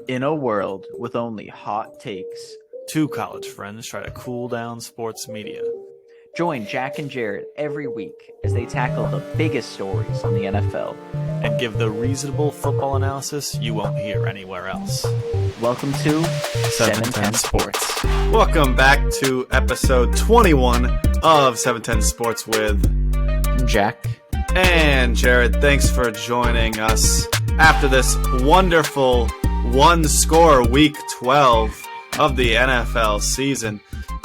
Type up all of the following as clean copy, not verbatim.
In a world with only hot takes, Two college friends try to cool down sports media. join Jack and Jared every week as they tackle the biggest stories in the NFL. And give the reasonable football analysis you won't hear anywhere else. Welcome to 710 Sports. Welcome back to episode 21 of 710 Sports with Jack and Jared. Thanks for joining us after this wonderful one-score Week 12 of the NFL season.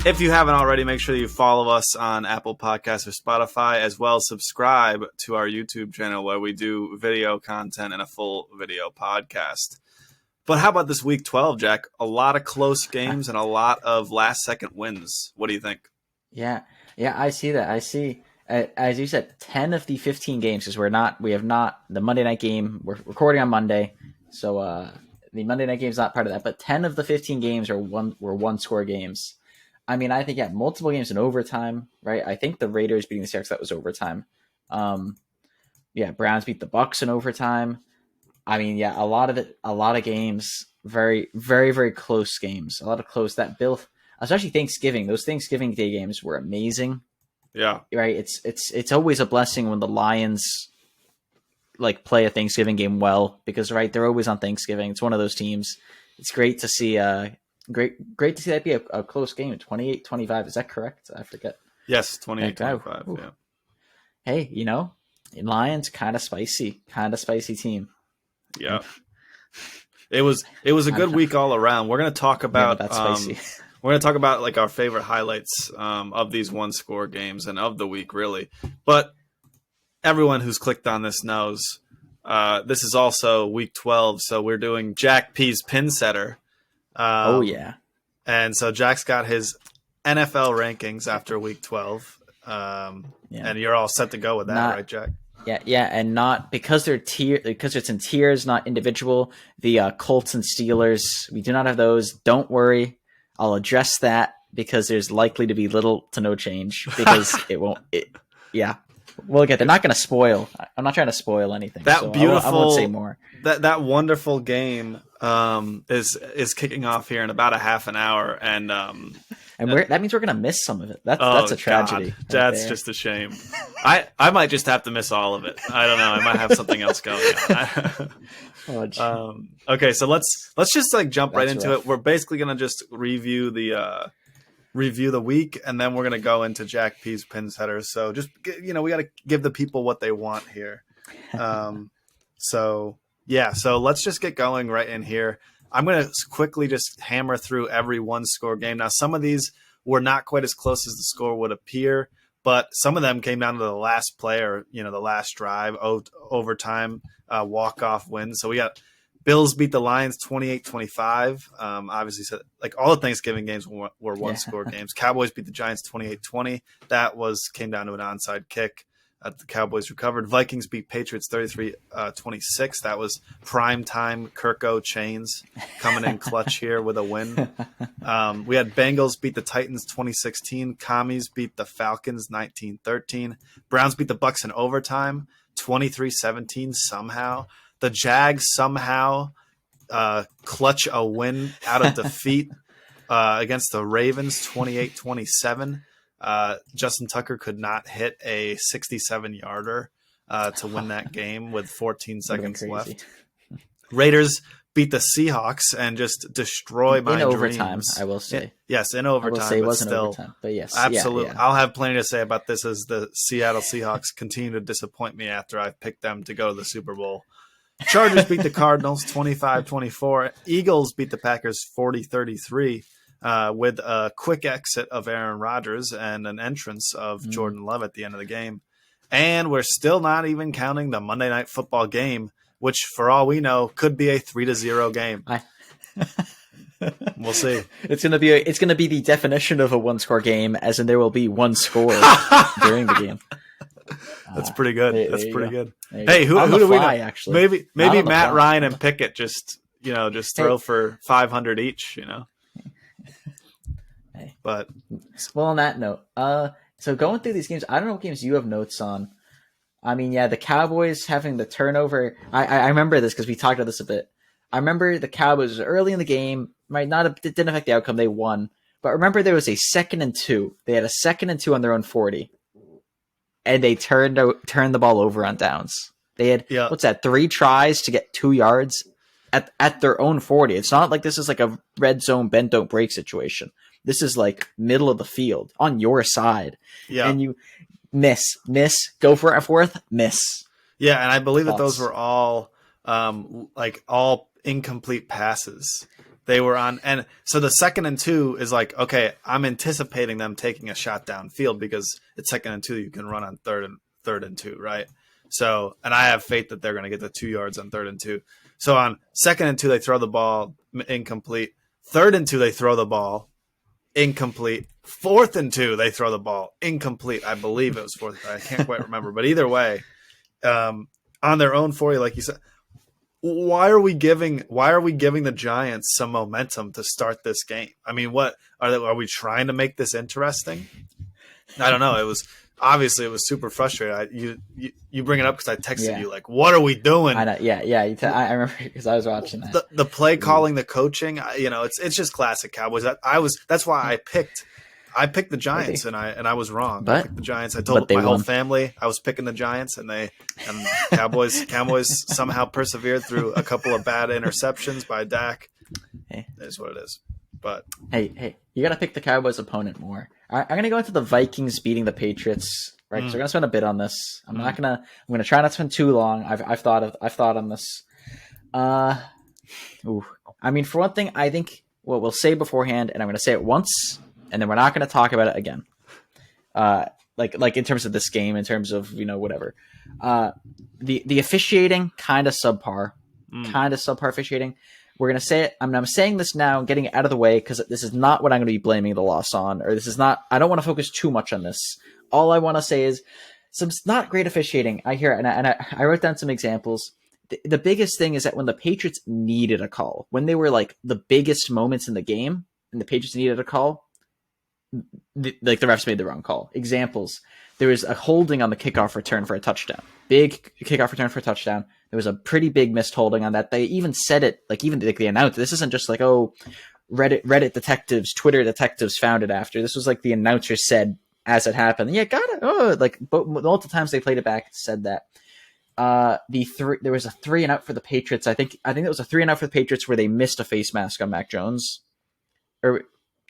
If you haven't already, make sure you follow us on Apple Podcasts or Spotify, as well as subscribe to our YouTube channel where we do video content and a full video podcast. But how about this Week 12, Jack? A lot of close games and a lot of last-second wins. What do you think? Yeah, I see that. I see, as you said, 10 of the 15 games, because we have not, the Monday night game, we're recording on Monday, so the Monday night game is not part of that, but 10 of the 15 games were one-score games. I mean, I think, multiple games in overtime, right? I think the Raiders beating the Seahawks, that was overtime. Browns beat the Bucks in overtime. I mean, a lot of games, very, very, very close games. A lot of close, especially Thanksgiving. Those Thanksgiving Day games were amazing. Yeah. Right? It's always a blessing when the Lions play a Thanksgiving game well, because they're always on Thanksgiving. It's one of those teams. It's great to see Great to see that be a close game. 28-25. Is that correct? I forget. Yes, 28-25. Yeah. Hey, Lions kind of spicy team. Yeah. It was a good week all around. We're going to talk about we're going to talk about our favorite highlights of these one-score games and of the week, really. But everyone who's clicked on this knows this is also Week 12, so we're doing Jack P's Pinsetter. And so Jack's got his NFL rankings after Week 12, and you're all set to go with that, right, Jack? Yeah, and not because because it's in tiers, not individual. The Colts and Steelers, we do not have those. Don't worry, I'll address that because there's likely to be little to no change because it won't. We'll get. They're not going to spoil. I'm not trying to spoil anything. That beautiful. I won't say more. That wonderful game is kicking off here in about a half an hour, and that means we're gonna miss some of it. That's a tragedy. That's just a shame. I might just have to miss all of it. I don't know. I might have something else going on. Okay, so let's just jump right into it. We're basically gonna just review the week, and then we're gonna go into Jack P's Pinsetter. So just we got to give the people what they want here. So let's just get going right in here. I'm going to quickly just hammer through every one-score game. Now, some of these were not quite as close as the score would appear, but some of them came down to the last play or, the last drive, overtime, walk-off win. So we got Bills beat the Lions 28-25. Obviously, so, all the Thanksgiving games were one-score games. Cowboys beat the Giants 28-20. That came down to an onside kick. The Cowboys recovered. Vikings beat Patriots 33-26. That was prime time Kirko Chains coming in clutch here with a win. We had Bengals beat the Titans 2016. Commies beat the Falcons 19-13. Browns beat the Bucks in overtime 23-17 somehow. The Jags somehow clutch a win out of defeat against the Ravens 28-27. Justin Tucker could not hit a 67-yarder to win that game with 14 seconds left. Raiders beat the Seahawks and just destroy my dreams. In overtime, I will say. Yes, in overtime. I will say it wasn't overtime, but yes. Absolutely. Yeah. I'll have plenty to say about this as the Seattle Seahawks continue to disappoint me after I've picked them to go to the Super Bowl. Chargers beat the Cardinals 25-24. Eagles beat the Packers 40-33. With a quick exit of Aaron Rodgers and an entrance of Jordan Love at the end of the game. And we're still not even counting the Monday Night Football game, which, for all we know, could be a 3-0 game. We'll see. It's gonna be the definition of a one-score game, as in there will be one score during the game. That's pretty good. That's pretty good. Hey, who do we know? Actually, maybe Matt Ryan and Pickett just throw for 500 each. But on that note, so going through these games, I don't know what games you have notes on. I mean, the Cowboys having the turnover. I remember this because we talked about this a bit. I remember the Cowboys early in the game, might not have, it didn't affect the outcome. They won. But remember there was a 2nd and 2. They had a 2nd and 2 on their own 40. And they turned the ball over on downs. They had, what's that, 3 tries to get 2 yards at their own 40. It's not like this is like a red zone bend don't break situation. This is like middle of the field on your side. Yeah. And you miss, go for a 4th, miss. Yeah, and I believe that those were all all incomplete passes. They were on, and so the 2nd and 2 is like, okay, I'm anticipating them taking a shot downfield because it's 2nd and 2. You can run on third and 2, right? So, and I have faith that they're going to get the 2 yards on 3rd and 2. So on 2nd and 2, they throw the ball incomplete. 3rd and 2, they throw the ball incomplete. 4th and 2, they throw the ball incomplete. I believe it was 4th. I can't quite remember, but either way, on their own 40, like you said. Why are we giving the Giants some momentum to start this game? I mean, what are we trying to make this interesting? I don't know. It was super frustrating. You bring it up because I texted you like, what are we doing? I know. I remember because I was watching that. The play calling, the coaching, it's just classic Cowboys. That's why I picked the Giants and I was wrong. I picked the Giants. I told my whole family I was picking the Giants, and Cowboys somehow persevered through a couple of bad interceptions by Dak. Hey. It is what it is. But hey, you got to pick the Cowboys opponent more. I'm going to go into the Vikings beating the Patriots. Right, so we're going to spend a bit on this. I'm going to try not to spend too long. I've thought on this. I mean, for one thing, I think what we'll say beforehand, and I'm going to say it once, and then we're not going to talk about it again. Like in terms of this game, in terms of, whatever. The officiating, kind of subpar officiating. We're going to say it. I'm saying this now, getting it out of the way, because this is not what I'm going to be blaming the loss on, or this is not, I don't want to focus too much on this. All I want to say is some not great officiating. I hear it, and I wrote down some examples. The biggest thing is that when the Patriots needed a call, when they were like the biggest moments in the game, and the Patriots needed a call, the refs made the wrong call. Examples: there was a holding on the kickoff return for a touchdown. Big kickoff return for a touchdown. There was a pretty big missed holding on that. They even said it, they announced. This isn't just like, oh, Reddit detectives, Twitter detectives found it after. This was like the announcer said as it happened. Yeah, got it. Oh, but multiple times they played it back, said that. There was a 3 and out for the Patriots. I think it was a 3 and out for the Patriots where they missed a face mask on Mac Jones, or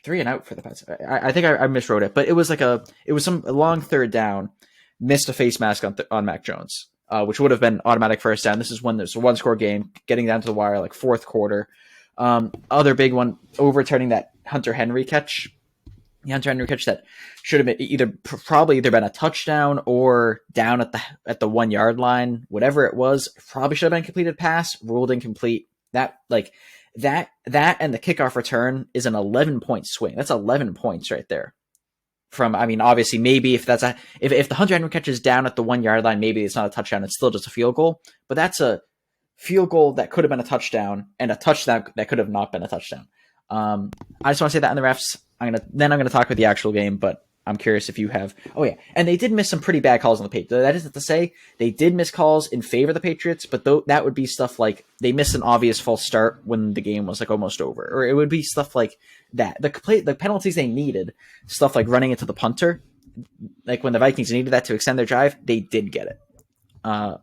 3 and out for the Pats. I think I miswrote it, but it was some long 3rd down, missed a face mask on Mac Jones, which would have been automatic 1st down. This is when there's a 1-score game, getting down to the wire, like 4th quarter. Other big one, overturning that Hunter Henry catch. The Hunter Henry catch that should have been probably been a touchdown or down at the 1 yard line, whatever it was. Probably should have been a completed pass, ruled incomplete. That and the kickoff return is an 11-point swing. That's 11 points right there. Obviously, maybe if the Hunter Henry catch is down at the 1 yard line, maybe it's not a touchdown. It's still just a field goal. But that's a field goal that could have been a touchdown, and a touchdown that could have not been a touchdown. I just want to say that on the refs. I'm gonna talk about the actual game, but I'm curious if you have. Oh yeah, and they did miss some pretty bad calls on the Patriots. That isn't to say they did miss calls in favor of the Patriots, but that would be stuff like they missed an obvious false start when the game was like almost over, or it would be stuff like that. The penalties they needed, stuff like running into the punter, like when the Vikings needed that to extend their drive, they did get it. But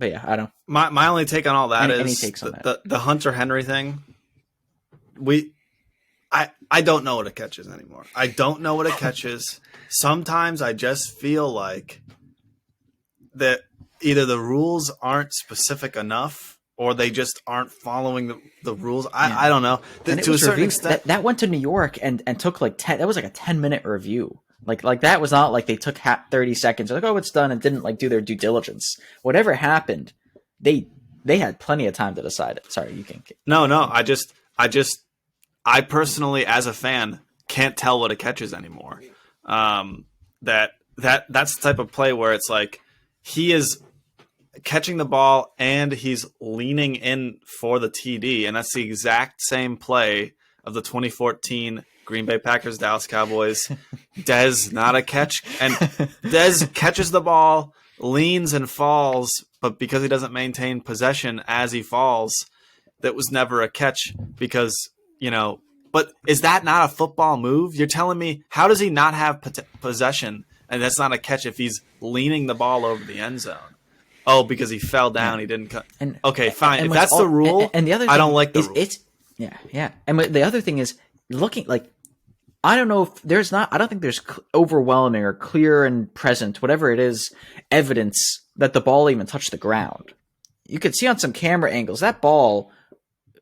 yeah, I don't. My only take on all that is the Hunter Henry thing. I don't know what it catches anymore. I don't know what it catches. Sometimes I just feel like that either the rules aren't specific enough or they just aren't following the rules. I don't know. To a certain extent, that went to New York and took like 10. That was like a 10-minute review. Like that was not like they took 30 seconds. They're like, oh, it's done, and didn't like do their due diligence. Whatever happened, they had plenty of time to decide it. Sorry, you can. No. I personally, as a fan, can't tell what it catches anymore. That's the type of play where it's like he is catching the ball and he's leaning in for the TD, and that's the exact same play of the 2014 Green Bay Packers Dallas Cowboys. Dez not a catch, and Dez catches the ball, leans and falls, but because he doesn't maintain possession as he falls, that was never a catch because, but is that not a football move? You're telling me, how does he not have possession and that's not a catch if he's leaning the ball over the end zone? Oh, because he fell down, he didn't cut. Okay, fine. And if that's the rule, and the other thing I don't like the is, rule. Yeah. And the other thing is looking like, I don't know if I don't think there's overwhelming or clear and present, whatever it is, evidence that the ball even touched the ground. You could see on some camera angles that ball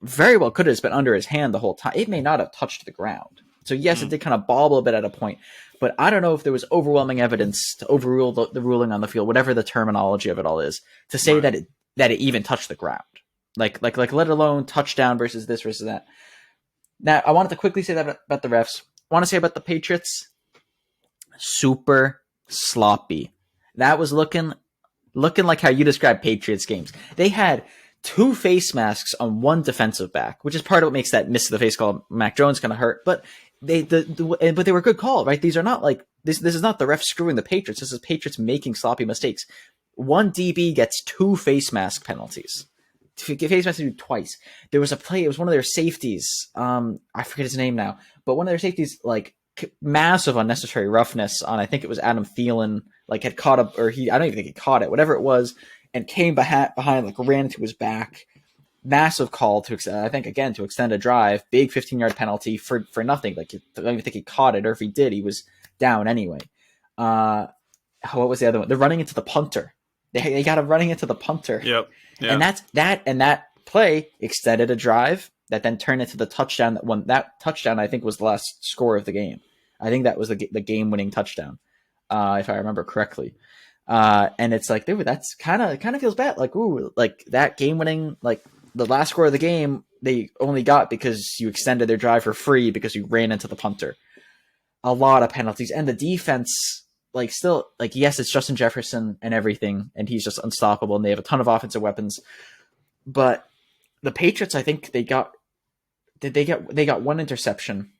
very well could have been under his hand the whole time. It may not have touched the ground. So yes, it did kind of bobble a bit at a point, but I don't know if there was overwhelming evidence to overrule the ruling on the field, whatever the terminology of it all is, to say that it even touched the ground. Like let alone touchdown versus this versus that. Now, I wanted to quickly say that about the refs. I want to say about the Patriots, super sloppy. That was looking like how you describe Patriots games. They had 2 face masks on 1 defensive back, which is part of what makes that miss to the face call Mac Jones kind of hurt. But but they were a good call, right? These are not like this is not the ref screwing the Patriots. This is Patriots making sloppy mistakes. 1 DB gets 2 face mask penalties. Face mask twice. There was a play. It was one of their safeties. I forget his name now, but one of their safeties, like massive unnecessary roughness on. I think it was Adam Thielen. Like had caught up, or I don't even think he caught it. Whatever it was, and came behind, like ran into his back. Massive call to extend. I think again to extend a drive. Big 15-yard penalty for nothing. Like I don't even think he caught it, or if he did, he was down anyway. What was the other one? They're running into the punter. They got him running into the punter. Yep. And that play extended a drive that then turned into the touchdown that won. That touchdown, I think, was the last score of the game. I think that was the game-winning touchdown, if I remember correctly. And it's like, dude, that's kind of feels bad. Like, ooh, like that game-winning, like the last score of the game, they only got because you extended their drive for free because you ran into the punter. A lot of penalties, and the defense. Like still, like yes, it's Justin Jefferson and everything, and he's just unstoppable, and they have a ton of offensive weapons. But the Patriots, I think they got 1 interception,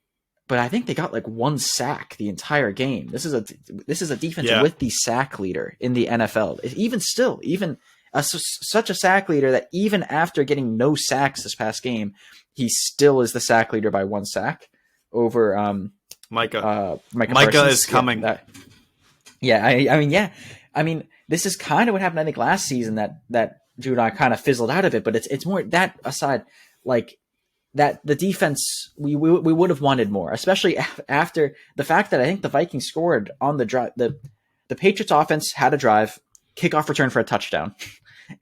but I think they got like 1 sack the entire game. This is a defense with the sack leader in the NFL. Such a sack leader that even after getting no sacks this past game, he still is the sack leader by 1 sack over Micah. Micah Parsons. is coming. I mean, this is kind of what happened, I think, last season that Drew and I kind of fizzled out of it, but it's more that aside, like that the defense, we would have wanted more, especially after the fact that I think the Vikings scored on the drive. The Patriots offense had a drive, kickoff return for a touchdown,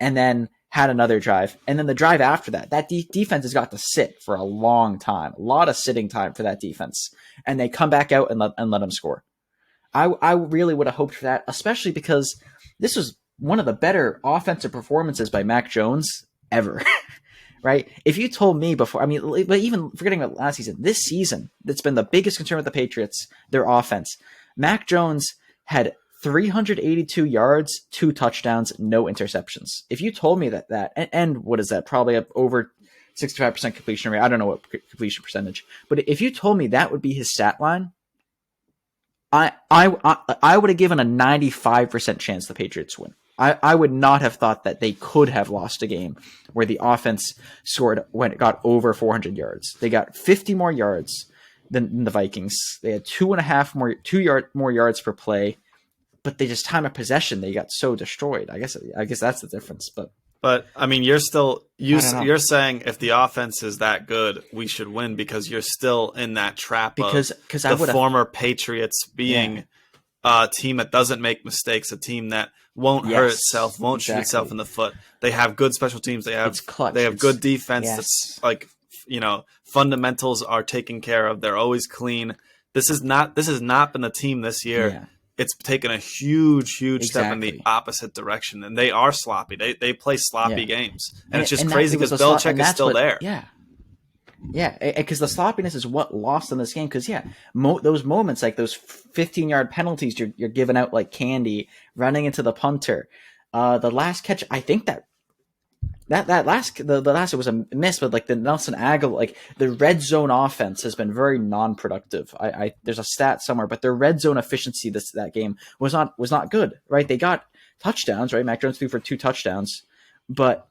and then had another drive. And then the drive after that defense has got to sit for a long time, a lot of sitting time for that defense. And they come back out and let them score. I really would have hoped for that, especially because this was one of the better offensive performances by Mac Jones ever, right? If you told me before, I mean, but even forgetting about last season, this season, that's been the biggest concern with the Patriots, their offense. Mac Jones had 382 yards, 2 touchdowns, no interceptions. If you told me that and what is that? Probably over 65% completion rate. I don't know what completion percentage, but if you told me that would be his stat line, I would have given a 95% chance the Patriots win. I would not have thought that they could have lost a game where the offense scored when it got over 400 yards. They got 50 more yards than the Vikings. They had 2.5 more yards per play, but they just time of possession, they got so destroyed. I guess that's the difference. But I mean, you're saying if the offense is that good, we should win because you're still in that trap because the former Patriots being a team that doesn't make mistakes, a team that won't hurt itself, won't shoot itself in the foot. They have good special teams. They have good defense. Yes. That's like, fundamentals are taken care of. They're always clean. This has not been a team this year. Yeah. It's taken a huge step in the opposite direction, and they are sloppy. They play sloppy games, and it's just crazy because Belichick is still there. Yeah, because the sloppiness is what lost in this game. Because those moments, like those 15-yard penalties, you're giving out like candy, running into the punter. The last catch, I think the last it was a miss, but like the Nelson Aguilar, like the red zone offense has been very non-productive. There's a stat somewhere, but their red zone efficiency that game was not good, right? They got touchdowns, right? Mac Jones threw for 2 touchdowns, but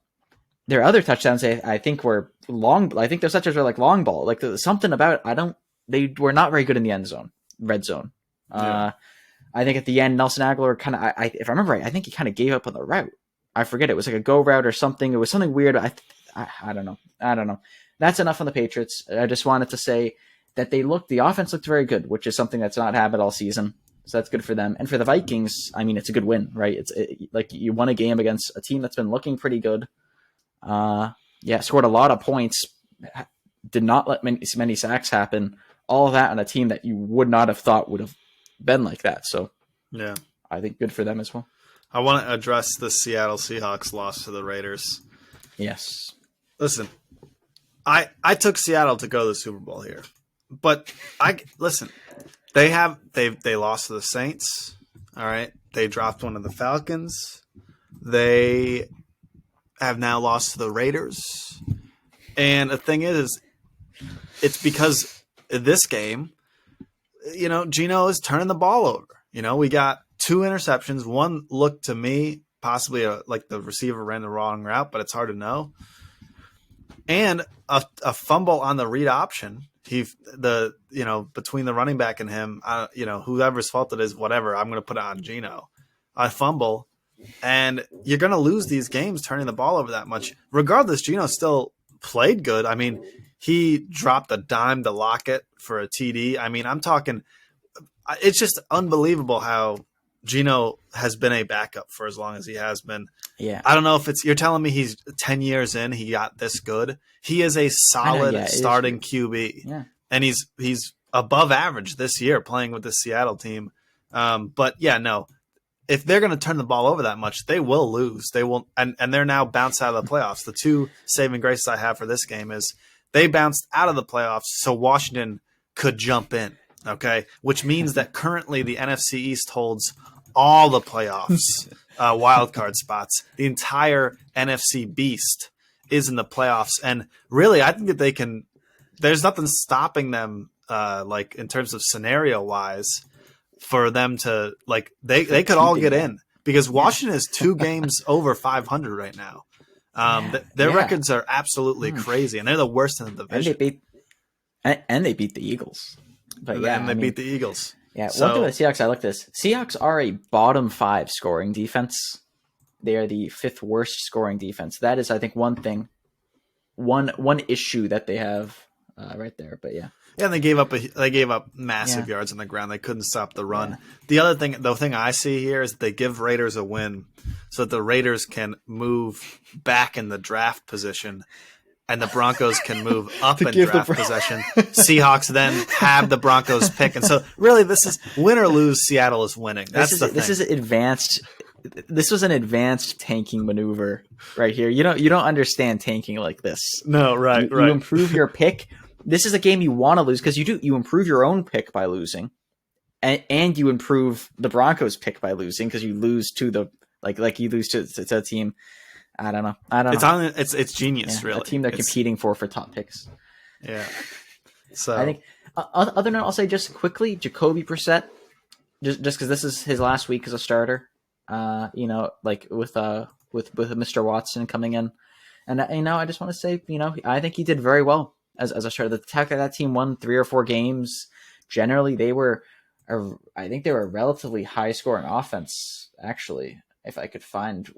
their other touchdowns, I think were long. I think those touchdowns were like long ball. Like something about they were not very good in the end zone, red zone. Yeah. I think at the end, Nelson Aguilar kind of, if I remember right, I think he kind of gave up on the route. I forget. It was like a go route or something. It was something weird. I don't know. I don't know. That's enough on the Patriots. I just wanted to say that the offense looked very good, which is something that's not happened all season. So that's good for them. And for the Vikings, I mean, it's a good win, right? Like you won a game against a team that's been looking pretty good. Scored a lot of points. Did not let many sacks happen. All of that on a team that you would not have thought would have been like that. So yeah, I think good for them as well. I want to address the Seattle Seahawks loss to the Raiders. Yes. Listen, I took Seattle to go to the Super Bowl here, but they lost to the Saints. All right, they dropped one of the Falcons. They have now lost to the Raiders, and the thing is, it's because this game, Geno is turning the ball over. We got 2 interceptions. One looked to me possibly like the receiver ran the wrong route, but it's hard to know. And a fumble on the read option. Between the running back and him, whoever's fault it is, whatever. I'm going to put it on Geno. A fumble, and you're going to lose these games turning the ball over that much. Regardless, Geno still played good. I mean, he dropped a dime to Lockett for a TD. I mean, I'm talking. It's just unbelievable how Geno has been a backup for as long as he has been. Yeah. I don't know if you're telling me he's 10 years in, he got this good. He is a solid starting QB. Yeah. And he's above average this year playing with the Seattle team. But yeah, no. If they're going to turn the ball over that much, they will lose. They will, and they're now bounced out of the playoffs. The 2 saving graces I have for this game is they bounced out of the playoffs so Washington could jump in. Okay, which means that currently the NFC East holds all the playoffs wild card spots. The entire NFC beast is in the playoffs, and really, I think that they can. There's nothing stopping them, like in terms of scenario wise, for them to like they could all get in because Washington is 2 games over 500 right now. Their records are absolutely crazy, and they're the worst in the division. And they beat the Eagles. But they beat the Eagles. Yeah, one thing with the Seahawks, I looked at this. Seahawks are a bottom 5 scoring defense. They are the 5th worst scoring defense. That is, I think, one thing, one issue that they have right there. But yeah, and they gave up massive yards on the ground. They couldn't stop the run. Yeah. The thing I see here is that they give Raiders a win, so that the Raiders can move back in the draft position. And the Broncos can move up in draft possession. Seahawks then have the Broncos pick. And so really this is win or lose, Seattle is winning. This is advanced. This was an advanced tanking maneuver right here. You don't understand tanking like this. No, right. You improve your pick. This is a game you want to lose because you improve your own pick by losing. And you improve the Broncos pick by losing because you lose to the like you lose to a team. I don't know. It's genius, really. A team they're competing for top picks. Yeah. So I think other note, I'll say just quickly, Jacoby Brissett, just because this is his last week as a starter. Like with Mr. Watson coming in, and I just want to say, I think he did very well as a starter. The fact that team won 3 or 4 games, generally I think they were a relatively high scoring offense, actually. If I could find,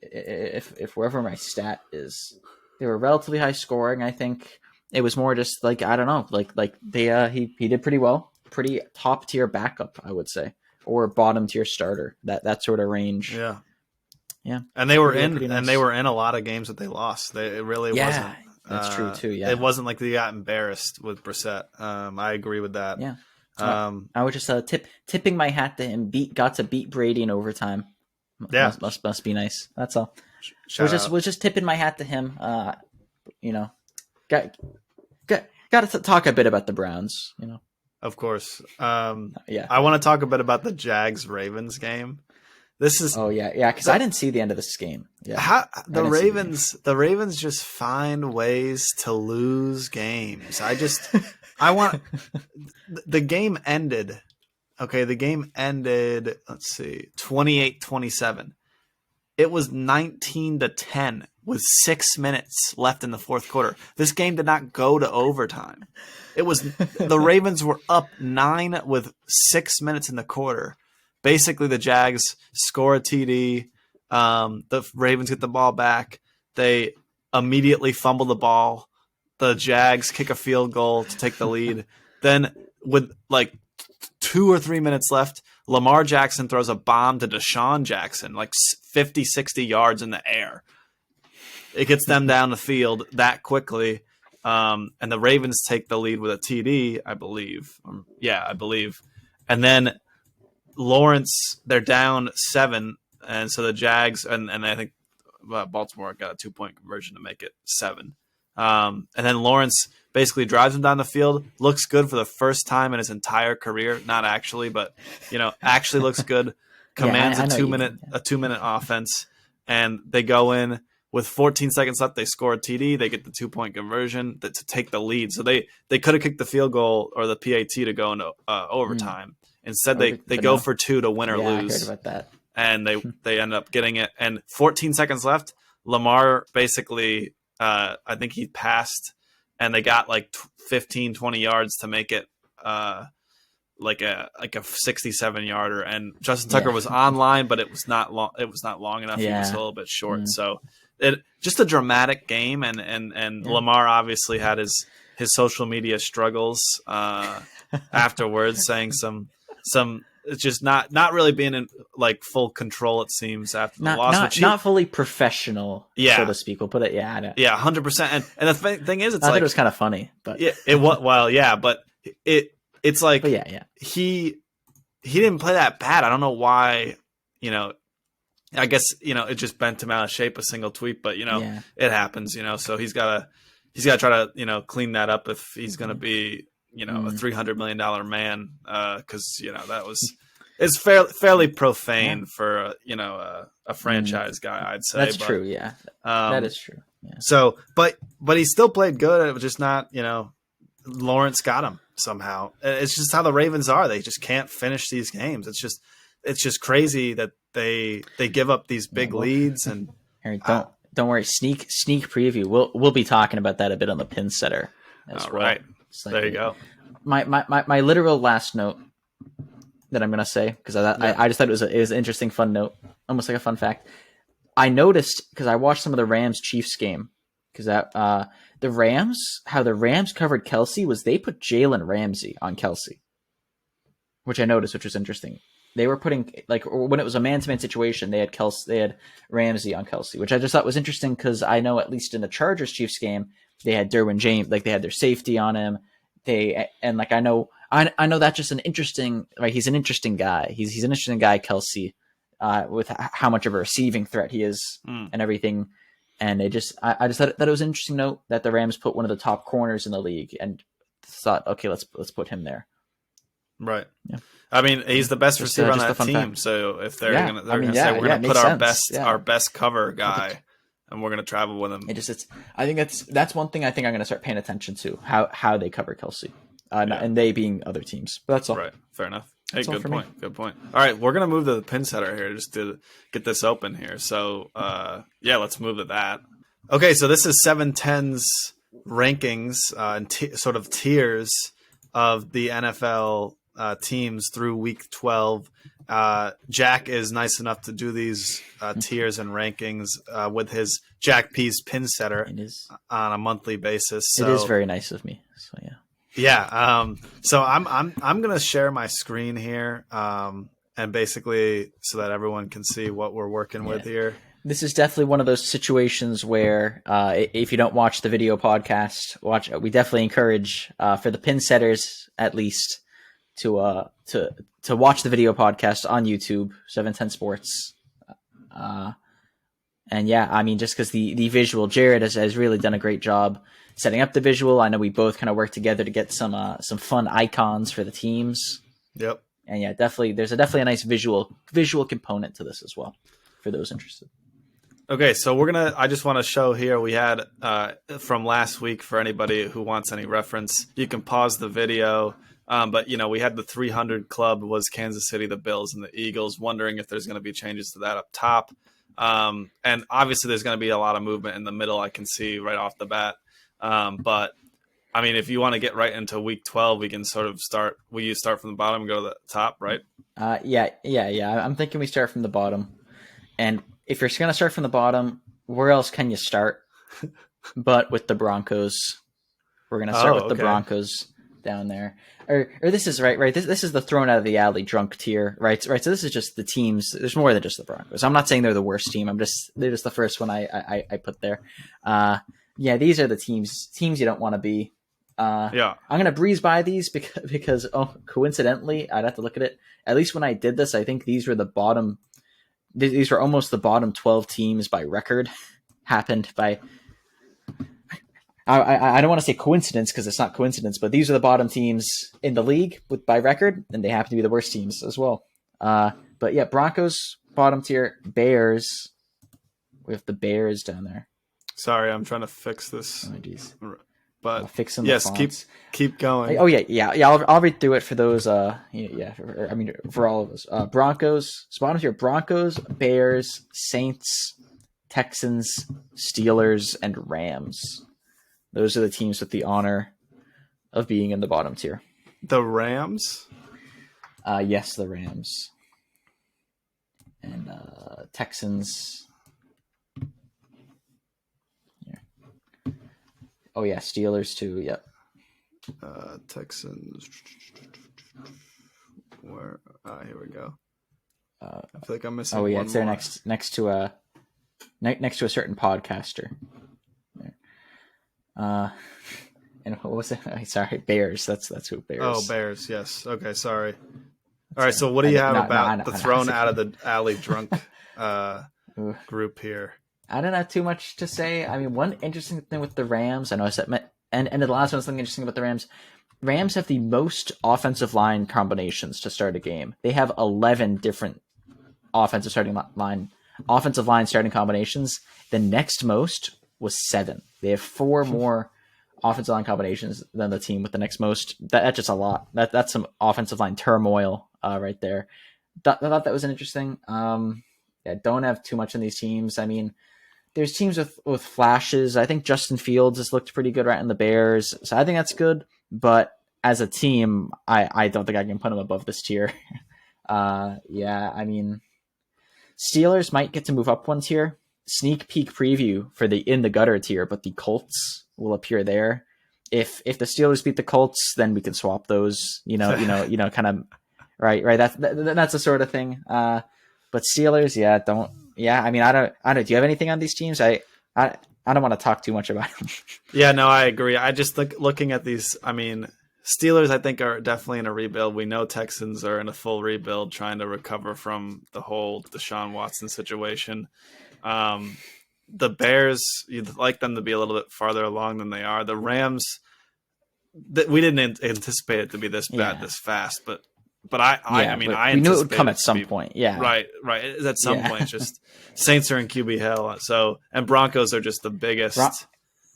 if wherever my stat is, they were relatively high scoring. I think it was more just like, I don't know, like he did pretty well, pretty top tier backup, I would say, or bottom tier starter, that sort of range. Yeah. And they were they were in a lot of games that they lost. It really wasn't. That's true too. Yeah. It wasn't like they got embarrassed with Brissett. I agree with that. Yeah. I was just tipping my hat to him. Got to beat Brady in overtime. Yeah, must be nice. That's all. Was just tipping my hat to him. Got to talk a bit about the Browns. Of course. I want to talk a bit about the Jags Ravens game. This is because I didn't see the end of this game. Yeah, the Ravens just find ways to lose games. The game ended. Okay, the game ended, let's see, 28-27. It was 19-10 with 6 minutes left in the fourth quarter. This game did not go to overtime. It was the Ravens were up 9 with 6 minutes in the quarter. Basically, the Jags score a TD. The Ravens get the ball back. They immediately fumble the ball. The Jags kick a field goal to take the lead. Then with like 2 or 3 minutes left, Lamar Jackson throws a bomb to Deshaun Jackson, like 50, 60 yards in the air. It gets them down the field that quickly, and the Ravens take the lead with a TD, I believe. I believe. And then Lawrence, they're down 7, and so the Jags, and I think Baltimore got a 2-point conversion to make it 7. And then Lawrence basically drives him down the field, looks good for the first time in his entire career. Not actually, but actually looks good. Commands a 2-minute offense, and they go in with 14 seconds left. They score a TD. They get the 2-point conversion to take the lead. So they could have kicked the field goal or the PAT to go into overtime. Instead, they go for 2 to win or lose. I heard about that. And they end up getting it. And 14 seconds left. Lamar basically, I think he passed, and they got like 15, 20 yards to make it like a 67-yarder. And Justin Tucker was online, but it was not long. It was not long enough. He was a little bit short. So it just a dramatic game. And Lamar obviously had his social media struggles afterwards, saying some it's just not really being in like full control, it seems, after the loss. Not fully professional, so to speak. We'll put it, 100%. And the thing is, it's I thought it was kind of funny, but but it's like, he didn't play that bad. I don't know why, I guess, it just bent him out of shape, a single tweet, but it happens, so he's got to try to, clean that up if he's going to be, a $300 million man, because it's fairly profane for a franchise guy, I'd say. That's true, yeah. That is true. Yeah. So, but he still played good. It was just not, Lawrence got him somehow. It's just how the Ravens are. They just can't finish these games. It's just crazy that they give up these big leads. And Harry, don't worry. Sneak preview. We'll be talking about that a bit on the Pinsetter as well. Right. There you go. My literal last note that I'm gonna say, because I just thought it was an interesting, fun note, almost like a fun fact. I noticed, because I watched some of the Rams Chiefs game, because the Rams covered Kelsey was they put Jalen Ramsey on Kelsey, which I noticed, which was interesting. They were putting, like, when it was a man-to-man situation, they had Ramsey on Kelsey, which I just thought was interesting, because I know at least in the Chargers Chiefs game, they had Derwin James, like they had their safety on him. I know that's just an interesting, like, he's an interesting guy. He's an interesting guy, Kelsey, with how much of a receiving threat he is and everything. And I just thought that it was an interesting note that the Rams put one of the top corners in the league, and thought, okay, let's put him there. Right. Yeah. I mean, he's the best receiver on that team. Fact. So if they're gonna say we're gonna put our best cover guy, and we're gonna travel with him. I think that's one thing I think I'm gonna start paying attention to, how they cover Kelsey, and they being other teams. But that's all. Right. Fair enough. Hey, good point. Good point. All right, we're gonna move to the Pinsetter here just to get this open here. So let's move to that. Okay, so this is 710's rankings and sort of tiers of the NFL teams through week 12. Jack is nice enough to do these tiers and rankings with his Jack P's Pinsetter on a monthly basis. So, it is very nice of me. So so I'm gonna share my screen here, and basically so that everyone can see what we're working with here. This is definitely one of those situations where if you don't watch the video podcast, we definitely encourage for the Pinsetters at least to watch the video podcast on YouTube, 710 Sports. Just because the visual, Jared has really done a great job setting up the visual. I know we both kind of work together to get some fun icons for the teams. Yep. And definitely there's definitely a nice visual component to this as well for those interested. Okay, so I just want to show here, we had from last week, for anybody who wants any reference, you can pause the video. But we had the 300 club was Kansas City, the Bills, and the Eagles, wondering if there's going to be changes to that up top. And obviously there's going to be a lot of movement in the middle. I can see right off the bat. But I mean, if you want to get right into week 12, we can sort of start. You start from the bottom and go to the top, right? Yeah. I'm thinking we start from the bottom. And if you're going to start from the bottom, where else can you start? But with the Broncos, we're going to start with the Broncos down there. Or this is right. This is the thrown out of the alley drunk tier, right? So this is just the teams. There's more than just the Broncos. I'm not saying they're the worst team. They're just the first one I put there. Yeah, these are the teams you don't want to be. I'm gonna breeze by these because coincidentally, I'd have to look at it. At least when I did this, I think these were the bottom. These were almost the bottom 12 teams by record. Happened by. I don't want to say coincidence because it's not coincidence, but these are the bottom teams in the league by record, and they happen to be the worst teams as well. But yeah, Broncos bottom tier, Bears. We have the Bears down there. Sorry, I'm trying to fix this. Oh, geez. But fixing yes, the fonts. keep going. Oh yeah. I'll read through it for those. For all of us. Broncos. So bottom tier: Broncos, Bears, Saints, Texans, Steelers, and Rams. Those are the teams with the honor of being in the bottom tier. The Rams? Yes, the Rams. And Texans. Yeah. Oh, yeah, Steelers too, yep. Texans. Where? Here we go. I feel like I'm missing. Oh, yeah, one it's there more. next to a certain podcaster. And what was it? Sorry, Bears. That's who Bears. Oh, Bears. Yes. Okay. Sorry. All right. So, what do you have about the thrown out of the alley drunk group here? I don't have too much to say. I mean, one interesting thing with the Rams, I know I said, and the last one, something interesting about the Rams. Rams have the most offensive line combinations to start a game. They have 11 different offensive line starting combinations. The next most was 7. They have 4 more offensive line combinations than the team with the next most. That's just a lot. That's some offensive line turmoil right there. I thought that was an interesting. Don't have too much in these teams. I mean, there's teams with flashes. I think Justin Fields has looked pretty good right in the Bears, so I think that's good. But as a team, I don't think I can put them above this tier. I mean, Steelers might get to move up one tier. Sneak peek preview for the in the gutter tier, but the Colts will appear there. If the Steelers beat the Colts, then we can swap those. Kind of right. That's the sort of thing. But Steelers, I mean, I don't. Do you have anything on these teams? I don't want to talk too much about them. Yeah, no, I agree. I just looking at these. I mean, Steelers, I think, are definitely in a rebuild. We know Texans are in a full rebuild, trying to recover from the whole Deshaun Watson situation. The Bears, you'd like them to be a little bit farther along than they are. The Rams, we didn't anticipate it to be this bad this fast, but I knew it would come at some point. Yeah, right. At some point, it's just Saints are in QB hell. So and Broncos are just the biggest.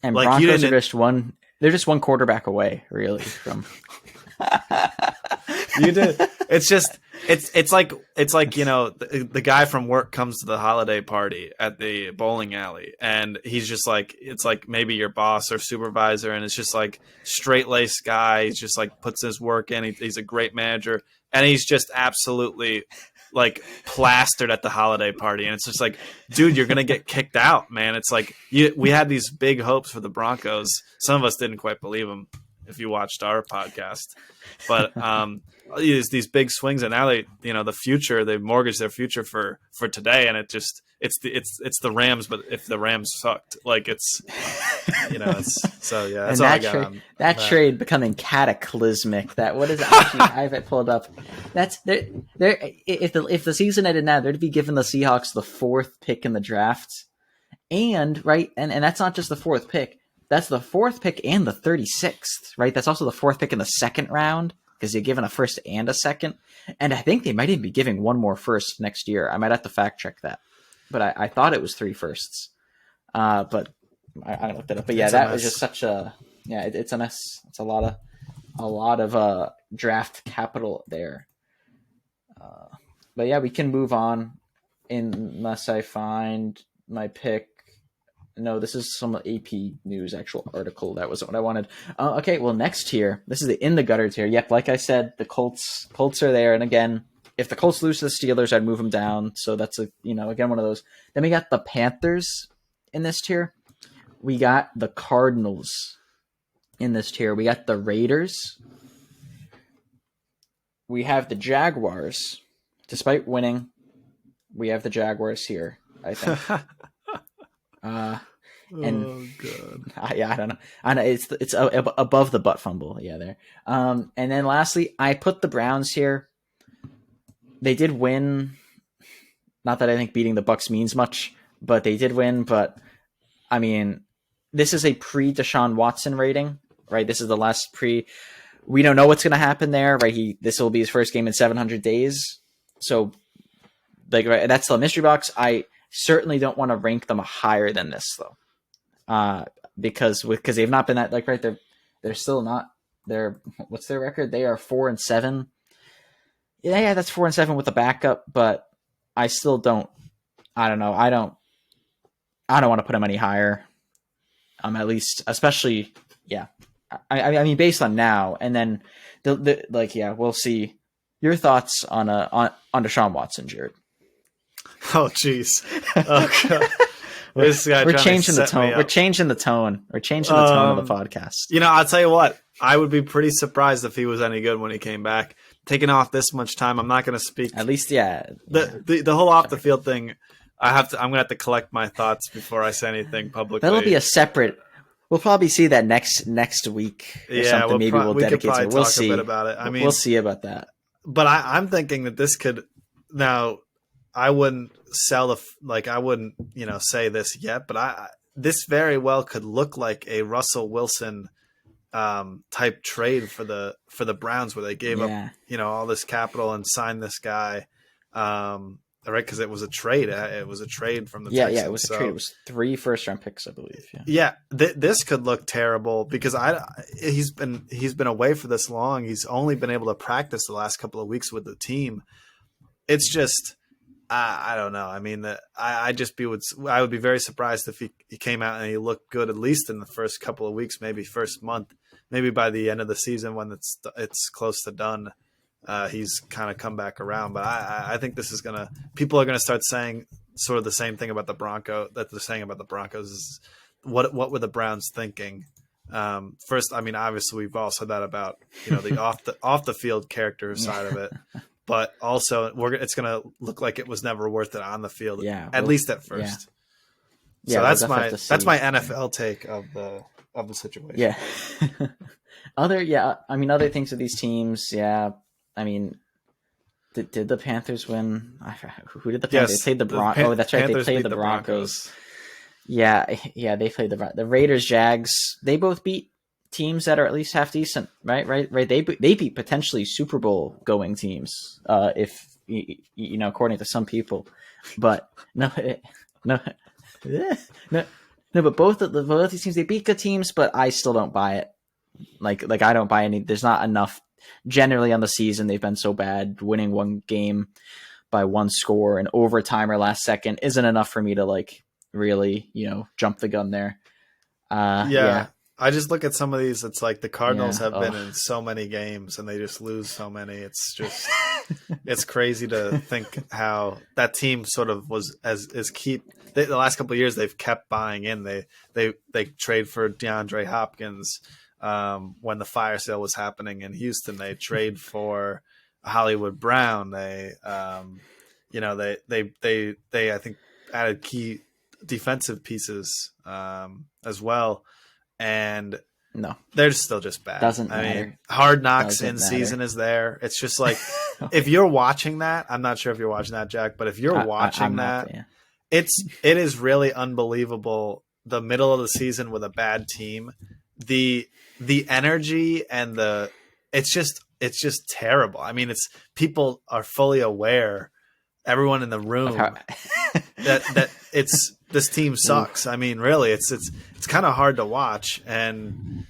Broncos are just one. They're just one quarterback away, really, from. You did. It's just it's like the guy from work comes to the holiday party at the bowling alley, and he's just like, it's like maybe your boss or supervisor, and it's just like straight laced guy. He's just like puts his work in. He's a great manager, and he's just absolutely like plastered at the holiday party, and it's just like, dude, you're gonna get kicked out, man. It's like we had these big hopes for the Broncos. Some of us didn't quite believe them. If you watched our podcast, but these big swings, and now they, the future, they mortgage their future for today, and it's the Rams, but if the Rams sucked, like it's so yeah. That's all I got. That trade becoming cataclysmic. That what is it? Actually, I have it pulled up. That's there. If the season ended now, they'd be giving the Seahawks the 4th pick in the draft, and that's not just the 4th pick. That's the 4th pick and the 36th, right? That's also the 4th pick in the 2nd round because you're given a 1st and a 2nd. And I think they might even be giving one more 1st next year. I might have to fact check that. But I thought it was 3 firsts. But I looked it up. But yeah, that was just such a it's a mess. It's a lot of draft capital there. But yeah, we can move on. unless I find my pick. No, this is some AP News actual article. That wasn't what I wanted. Okay, well, next tier. This is the in the gutter tier. Yep, like I said, the Colts are there. And again, if the Colts lose to the Steelers, I'd move them down. So that's again, one of those. Then we got the Panthers in this tier. We got the Cardinals in this tier. We got the Raiders. We have the Jaguars. Despite winning, we have the Jaguars here, I think. And oh god, I don't know. I know it's above the butt fumble. Yeah, there. And then lastly, I put the Browns here. They did win. Not that I think beating the Bucks means much, but they did win. But I mean, this is a pre-Deshaun Watson rating, right? This is the last pre. We don't know what's going to happen there, right? This will be his first game in 700 days. So, like, right, that's the mystery box. I certainly don't want to rank them higher than this, though, because they've not been that, like, right. They're still not. What's their record? They are 4-7. Yeah, that's 4-7 with the backup, but I still don't. I don't know. I don't want to put them any higher. At least, especially, yeah. I mean, based on now, and then we'll see. Your thoughts on Deshaun Watson, Jared? Oh jeez, oh god, we're changing the tone. We're changing the tone. We're changing the tone of the podcast. I'll tell you what. I would be pretty surprised if he was any good when he came back. Taking off this much time, I'm not going to speak. At least, yeah. The whole off the field thing. I'm going to have to collect my thoughts before I say anything publicly. That'll be a separate. We'll probably see that next week or something. Maybe we'll dedicate to it. We'll see a bit about it. I mean, we'll see about that. But I'm thinking that this could now. I wouldn't I wouldn't say this yet, but this very well could look like a Russell Wilson type trade for the Browns, where they gave up all this capital and signed this guy. Right, because it was a trade. It was a trade from the Texans. Yeah, it was a trade. It was 3 first-round picks, I believe. This could look terrible because he's been away for this long. He's only been able to practice the last couple of weeks with the team. It's just I don't know. I mean, I would be very surprised if he came out and he looked good at least in the first couple of weeks, maybe first month, maybe by the end of the season when it's close to done. He's kind of come back around, but I think this is people are gonna start saying sort of the same thing about the Broncos that they're saying about the Broncos. Is what were the Browns thinking? First, I mean, obviously we've all said that about the off the field character side of it, but also it's gonna look like it was never worth it on the field. At least at first. So that's my NFL take of the situation. Yeah. Other things with these teams. Yeah. I mean, did the Panthers win? Who did the Panthers? They played the Broncos. Oh, that's right. Panthers they played the Broncos. Yeah, they played the Raiders, Jags. They both beat teams that are at least half decent, right? They beat potentially Super Bowl going teams, if according to some people. But no. But both these teams, they beat good teams, but I still don't buy it. Like I don't buy any. There's not enough. Generally on the season, they've been so bad. Winning one game by one score in overtime or last second isn't enough for me to really jump the gun there. I just look at some of these. It's like the Cardinals have been in so many games and they just lose so many. It's just it's crazy to think how that team sort of was the last couple of years they've kept buying in. They trade for DeAndre Hopkins. When the fire sale was happening in Houston, they trade for Hollywood Brown. They I think added key defensive pieces as well, and they're still just bad. Doesn't matter. Mean, Hard Knocks in season is there. It's just like if you're watching that, I'm not sure if you're watching that, Jack, but if you're watching it is really unbelievable. The middle of the season with a bad team, the energy and it's just terrible. I mean, people are fully aware, everyone in the room, that this team sucks. I mean, really, it's kind of hard to watch, and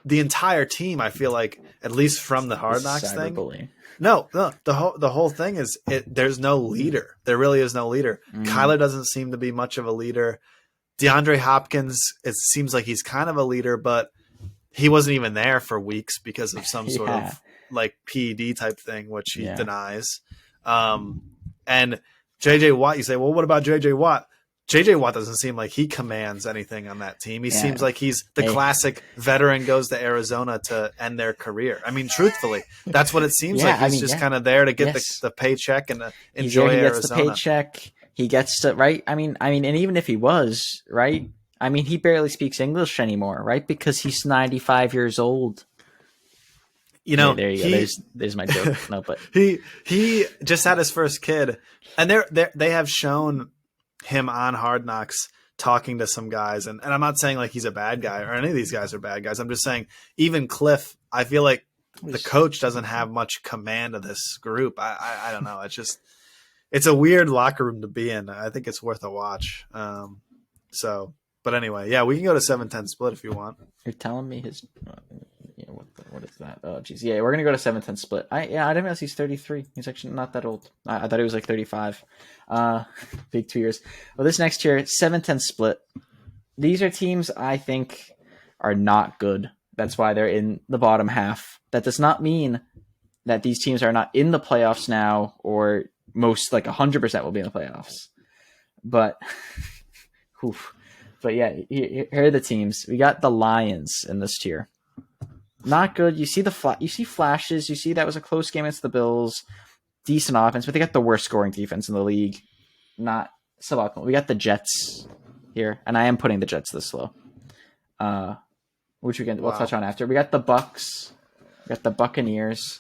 the entire team, I feel like, at least from the Hard Knocks thing, No. The whole thing is there's no leader. There really is no leader. Kyler doesn't seem to be much of a leader. DeAndre Hopkins, it seems like he's kind of a leader, but he wasn't even there for weeks because of some sort of like PED type thing, which he denies. And JJ Watt, you say, well, what about JJ Watt? JJ Watt doesn't seem like he commands anything on that team. He seems like he's the classic veteran goes to Arizona to end their career. I mean, truthfully, that's what it seems like. He's just kind of there to get the paycheck and enjoy Arizona. He gets the paycheck. He gets to, right? I mean, and even if he was, right? I mean, he barely speaks English anymore, right? Because he's 95 years old. You know, there you go. There's my joke. No, but he just had his first kid, and they have shown him on Hard Knocks talking to some guys, and I'm not saying like he's a bad guy or any of these guys are bad guys. I'm just saying even Cliff, I feel like the coach doesn't have much command of this group. I don't know. It's a weird locker room to be in. I think it's worth a watch. But anyway, yeah, we can go to 7-10 split if you want. You're telling me his. What is that? Oh, geez. Yeah, we're gonna go to 7-10 split. I didn't realize he's 33. He's actually not that old. I thought he was like 35. Big 2 years. Well, this next year, 7-10 split. These are teams I think are not good. That's why they're in the bottom half. That does not mean that these teams are not in the playoffs now, or most like 100% will be in the playoffs. But, but yeah, here are the teams. We got the Lions in this tier. Not good. You see you see flashes. You see that was a close game against the Bills. Decent offense, but they got the worst scoring defense in the league. Not suboptimal. We got the Jets here, and I am putting the Jets this low. Which we'll touch on after. We got the Bucks. We got the Buccaneers.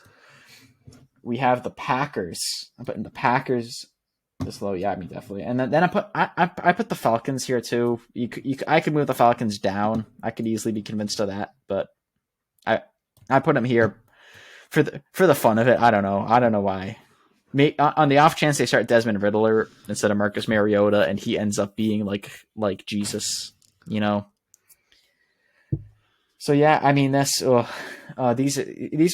We have the Packers. I'm putting the Packers this low. Yeah, I mean definitely. And then I put the Falcons here too. I could move the Falcons down. I could easily be convinced of that, but I put them here for the fun of it. I don't know why. On the off chance they start Desmond Riddler instead of Marcus Mariota, and he ends up being like Jesus, you know. So yeah, I mean these are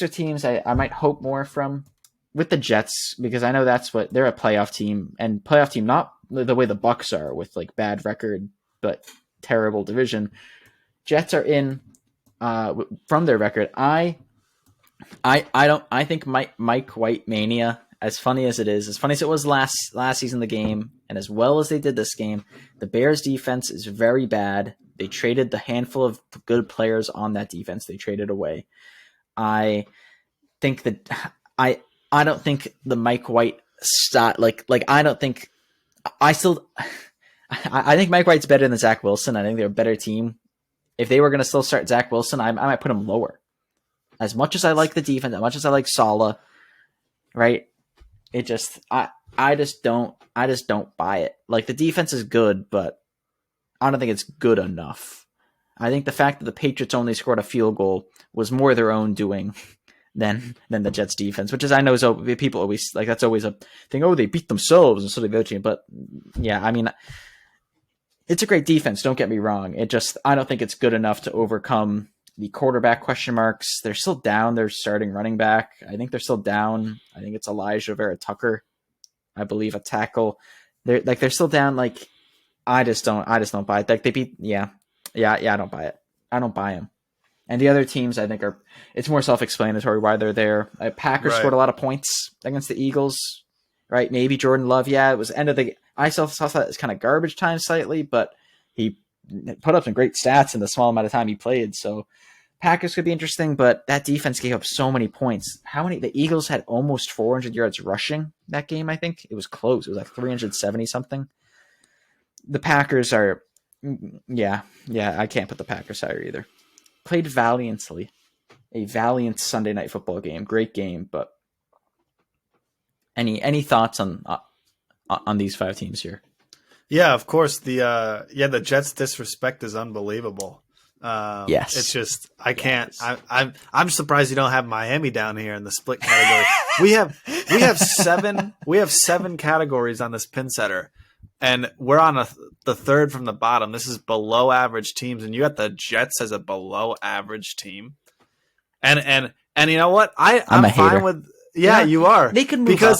teams I might hope more from with the Jets, because I know they're a playoff team, and playoff team not the way the Bucks are with like bad record but terrible division. Jets are in from their record. I think Mike White mania, as funny as it was last season, the game, and as well as they did this game, the Bears defense is very bad. They traded the handful of good players on that defense. They traded away. I think that I don't think the Mike White I think Mike White's better than Zach Wilson. I think they're a better team. If they were going to still start Zach Wilson, I might put him lower. As much as I like the defense, as much as I like Saleh, right? It just I just don't buy it. Like, the defense is good, but I don't think it's good enough. I think the fact that the Patriots only scored a field goal was more their own doing than the Jets defense, which is, I know, people always like, that's always a thing. Oh, they beat themselves and so they vote you. But yeah, I mean, it's a great defense. Don't get me wrong. I don't think it's good enough to overcome the quarterback question marks. They're still down. They're starting running back. I think they're still down. I think it's Elijah Vera Tucker, I believe, a tackle. They're still down. Like, I just don't buy it. Like, they beat, yeah, I don't buy it. I don't buy them. And the other teams, I think, it's more self-explanatory why they're there. Packers scored a lot of points against the Eagles, right? Maybe Jordan Love. Yeah, it was end of the. I saw that as kind of garbage time slightly, but he put up some great stats in the small amount of time he played. So Packers could be interesting, but that defense gave up so many points. The Eagles had almost 400 yards rushing that game. I think it was close. It was like 370 something. The Packers are, yeah. I can't put the Packers higher either. Played valiantly, a valiant Sunday Night Football game, great game. But any thoughts on these five teams here? Yeah, of course. The Jets' disrespect is unbelievable. Yes, it's just I can't. I'm surprised you don't have Miami down here in the split category. we have seven categories on this Pinsetter, and we're on the third from the bottom. This is below average teams, and you got the Jets as a below average team. And you know what? I'm fine with. Yeah, you are. They could move up.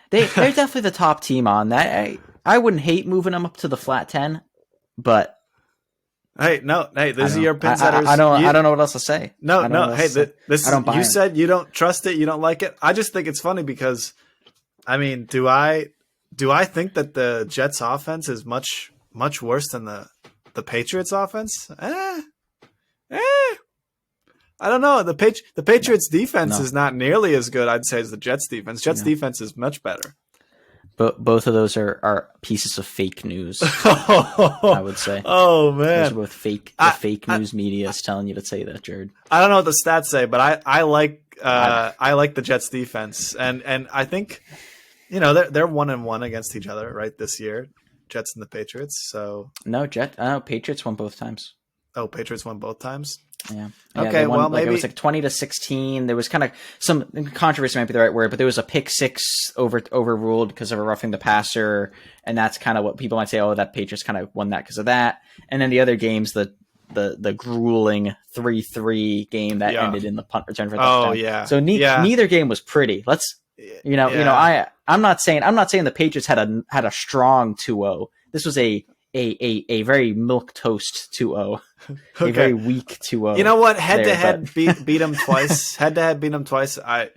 They're definitely the top team on that. I wouldn't hate moving them up to the flat 10, but hey, this is your Pinsetters. I don't know what else to say. No. Hey, this I don't buy you it. said you don't trust it, you don't like it. I just think it's funny because, I mean, do I think that the Jets' offense is much worse than the Patriots' offense? I don't know. The Patriots' defense is not nearly as good, I'd say, as the Jets' defense. Jets' defense is much better. But both of those are pieces of fake news. I would say. Oh man, those are both fake. The fake news media is telling you to say that, Jared. I don't know what the stats say, but I like the Jets' defense, and I think they're 1-1 against each other right this year, Jets and the Patriots. So Patriots won both times. Oh, Patriots won both times. Yeah. Okay. Won, well, maybe it was like 20-16. There was kind of some controversy, might be the right word, but there was a pick six overruled because of a roughing the passer, and that's kind of what people might say. Oh, that Patriots kind of won that because of that. And then the other games, the grueling 3-3 game that ended in the punt return for the touchdown. Oh yeah. So neither game was pretty. I'm not saying the Patriots had a strong 2-0. This was a very milquetoast 2-0. Okay. A very weak 2-0. You know what? Head to head beat them twice. Head to head beat them twice. I'll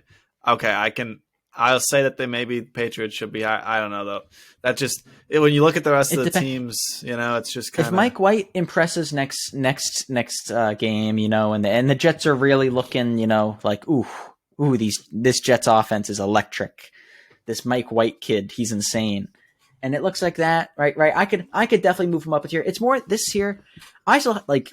say that they maybe Patriots should be high. I don't know though. That just when you look at the rest of the teams, it's just kind of. If Mike White impresses next game, and the Jets are really looking, like this Jets offense is electric. This Mike White kid, he's insane. And it looks like that, right? I could definitely move him up a tier. It's more this year. I still like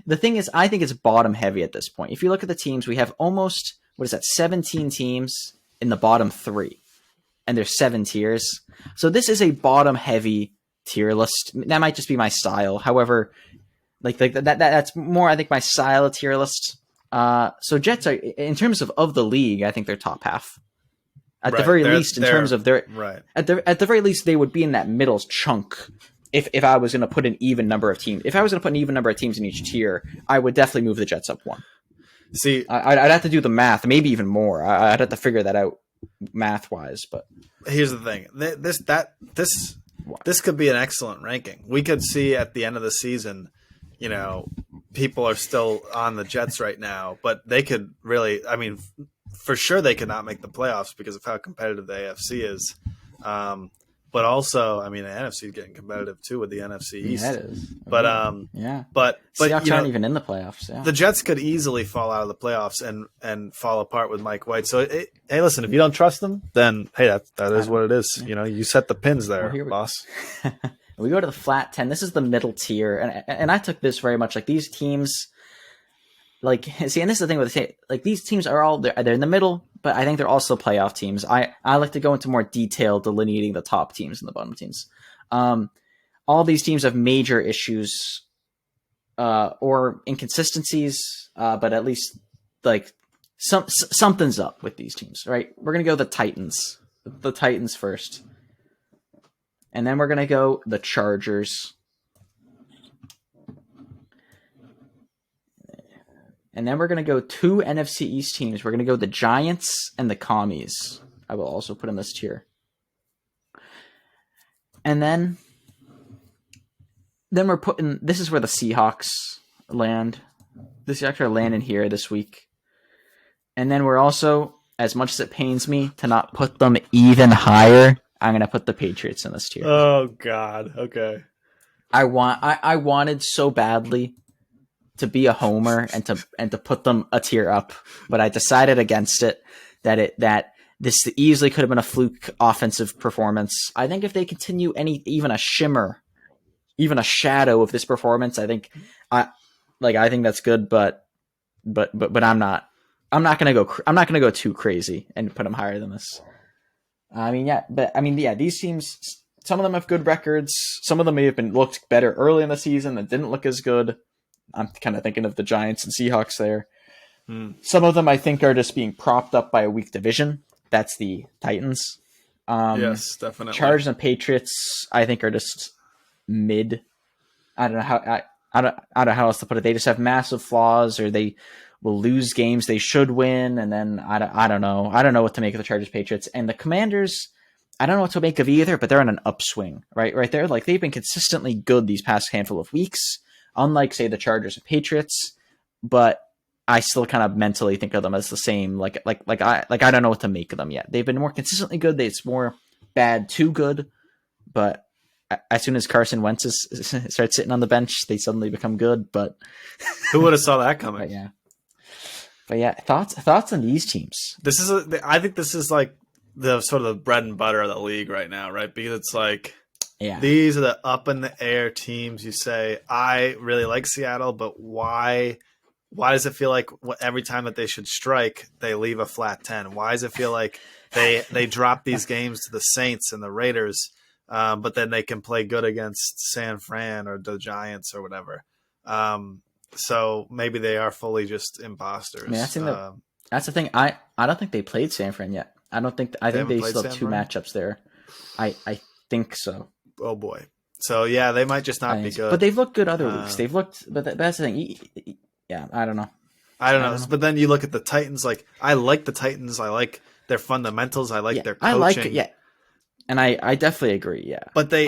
the thing is I think it's bottom heavy at this point. If you look at the teams, we have almost 17 teams in the bottom 3, and there's 7 tiers. So this is a bottom heavy tier list. That might just be my style. However, like that's more I think my style of tier list. So Jets are in terms of the league, I think they're top half. At the very least, in terms of their at the very least, they would be in that middle chunk. If I was going to put an even number of teams, in each tier, I would definitely move the Jets up 1. See, I'd have to do the math, maybe even more. I'd have to figure that out math wise. But here's the thing: this could be an excellent ranking. We could see at the end of the season, people are still on the Jets right now, but they could really. I mean, for sure they could not make the playoffs because of how competitive the AFC is. But also, I mean, the NFC is getting competitive too with the NFC East. Yeah, it is. But but Seahawks aren't even in the playoffs. Yeah. The Jets could easily fall out of the playoffs and fall apart with Mike White. So hey, listen, if you don't trust them, then hey, that is what it is. You set the pins there, boss. We go to the flat 10. This is the middle tier, and I took this very much like these teams. And this is the thing with these teams are all they're in the middle, but I think they're also playoff teams. I like to go into more detail delineating the top teams and the bottom teams. All these teams have major issues or inconsistencies, but at least something's up with these teams, right? We're gonna go the Titans first, and then we're gonna go the Chargers. And then we're going to go 2 NFC East teams. We're going to go the Giants and the Commies. I will also put in this tier. And then we're putting... This is where the Seahawks land. The Seahawks are landing here this week. And then we're also, as much as it pains me to not put them even higher, I'm going to put the Patriots in this tier. Oh, God. Okay. I wanted so badly to be a homer and to put them a tier up, but I decided against it. That this easily could have been a fluke offensive performance. I think if they continue even a shimmer, even a shadow of this performance, I think that's good. But I'm not gonna go too crazy and put them higher than this. These teams, some of them have good records. Some of them may have looked better early in the season that didn't look as good. I'm kind of thinking of the Giants and Seahawks there. Some of them I think are just being propped up by a weak division. That's the Titans. Yes, definitely. Chargers and Patriots I think are just mid. I don't know how else to put it. They just have massive flaws, or will lose games they should win, and then I don't know. I don't know what to make of the Chargers Patriots. And the Commanders, I don't know what to make of either, but they're on an upswing, right there. Like they've been consistently good these past handful of weeks, unlike say the Chargers and Patriots, but I still kind of mentally think of them as the same. Like I don't know what to make of them yet. They've been more consistently good. It's more bad to good, but as soon as Carson Wentz starts sitting on the bench, they suddenly become good. But who would have saw that coming? But yeah, thoughts on these teams. I think this is like the sort of the bread and butter of the league right now, right? Because it's like, these are the up in the air teams. You say, I really like Seattle, but why does it feel like every time that they should strike, they leave a flat 10? Why does it feel like they drop these games to the Saints and the Raiders, but then they can play good against San Fran or the Giants or whatever? So maybe they are fully just imposters. I mean, that's the thing. I don't think they played San Fran yet. I think they still have two matchups there. I think so. Oh boy. So yeah, they might just not be good. But they've looked good other weeks. They've looked, but that's the thing. Yeah, I don't know. I don't know. But then you look at the Titans. Like I like the Titans. I like their fundamentals. I like their coaching. I like it. Yeah. And I definitely agree, yeah. But they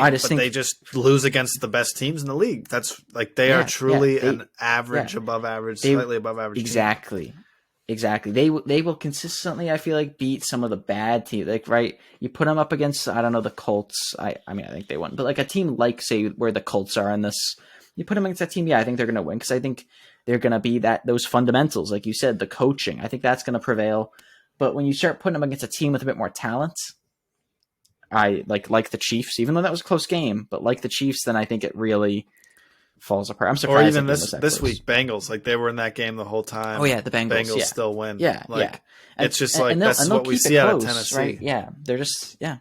just lose against the best teams in the league. That's like they are truly an average, above average, slightly above average. Exactly. Team. Exactly. They will consistently, I feel like, beat some of the bad teams. Like, right, you put them up against, I don't know, the Colts. I mean, I think they won. But like a team like, say, where the Colts are in this, you put them against that team, I think they're going to win because I think they're going to be those fundamentals, like you said, the coaching. I think that's going to prevail. But when you start putting them against a team with a bit more talent, I like the Chiefs, even though that was a close game, but like the Chiefs, then I think it really falls apart. I'm surprised. Or even this week, Bengals, like they were in that game the whole time. Oh yeah, the Bengals still win. Yeah, like, it's just like that's what we see out of Tennessee. Right? Yeah, they're just yeah.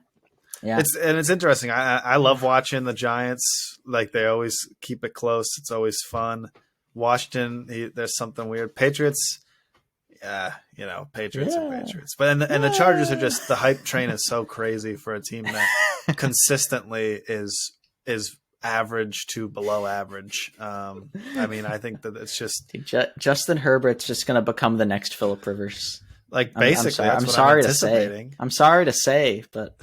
It's interesting. I love watching the Giants. Like they always keep it close. It's always fun. Washington, there's something weird. Patriots. Yeah, Patriots are Patriots. But and the Chargers are just, the hype train is so crazy for a team that consistently is average to below average. I mean, I think that it's just Justin Herbert's just going to become the next Phillip Rivers. Like basically, I'm sorry to say. I'm sorry to say, but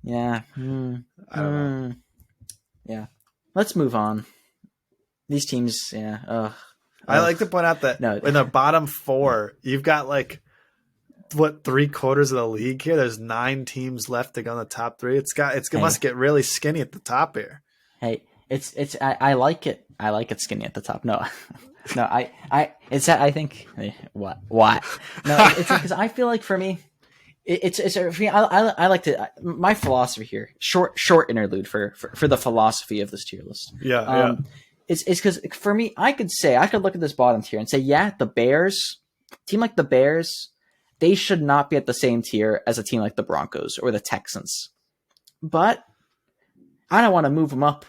yeah. I don't know. Yeah. Let's move on. These teams, yeah. I like to point out that in the bottom four, you've got like what 3/4 of the league here. There's 9 teams left to go in the top 3. It must get really skinny at the top here. Hey, I like it. I like it skinny at the top. No, I think what no, it's because I feel like for me, for me. I like to my philosophy here. Short interlude for the philosophy of this tier list. Yeah. It's because for me, I could look at this bottom tier and say, yeah, the Bears, team like the Bears, they should not be at the same tier as a team like the Broncos or the Texans. But I don't want to move them up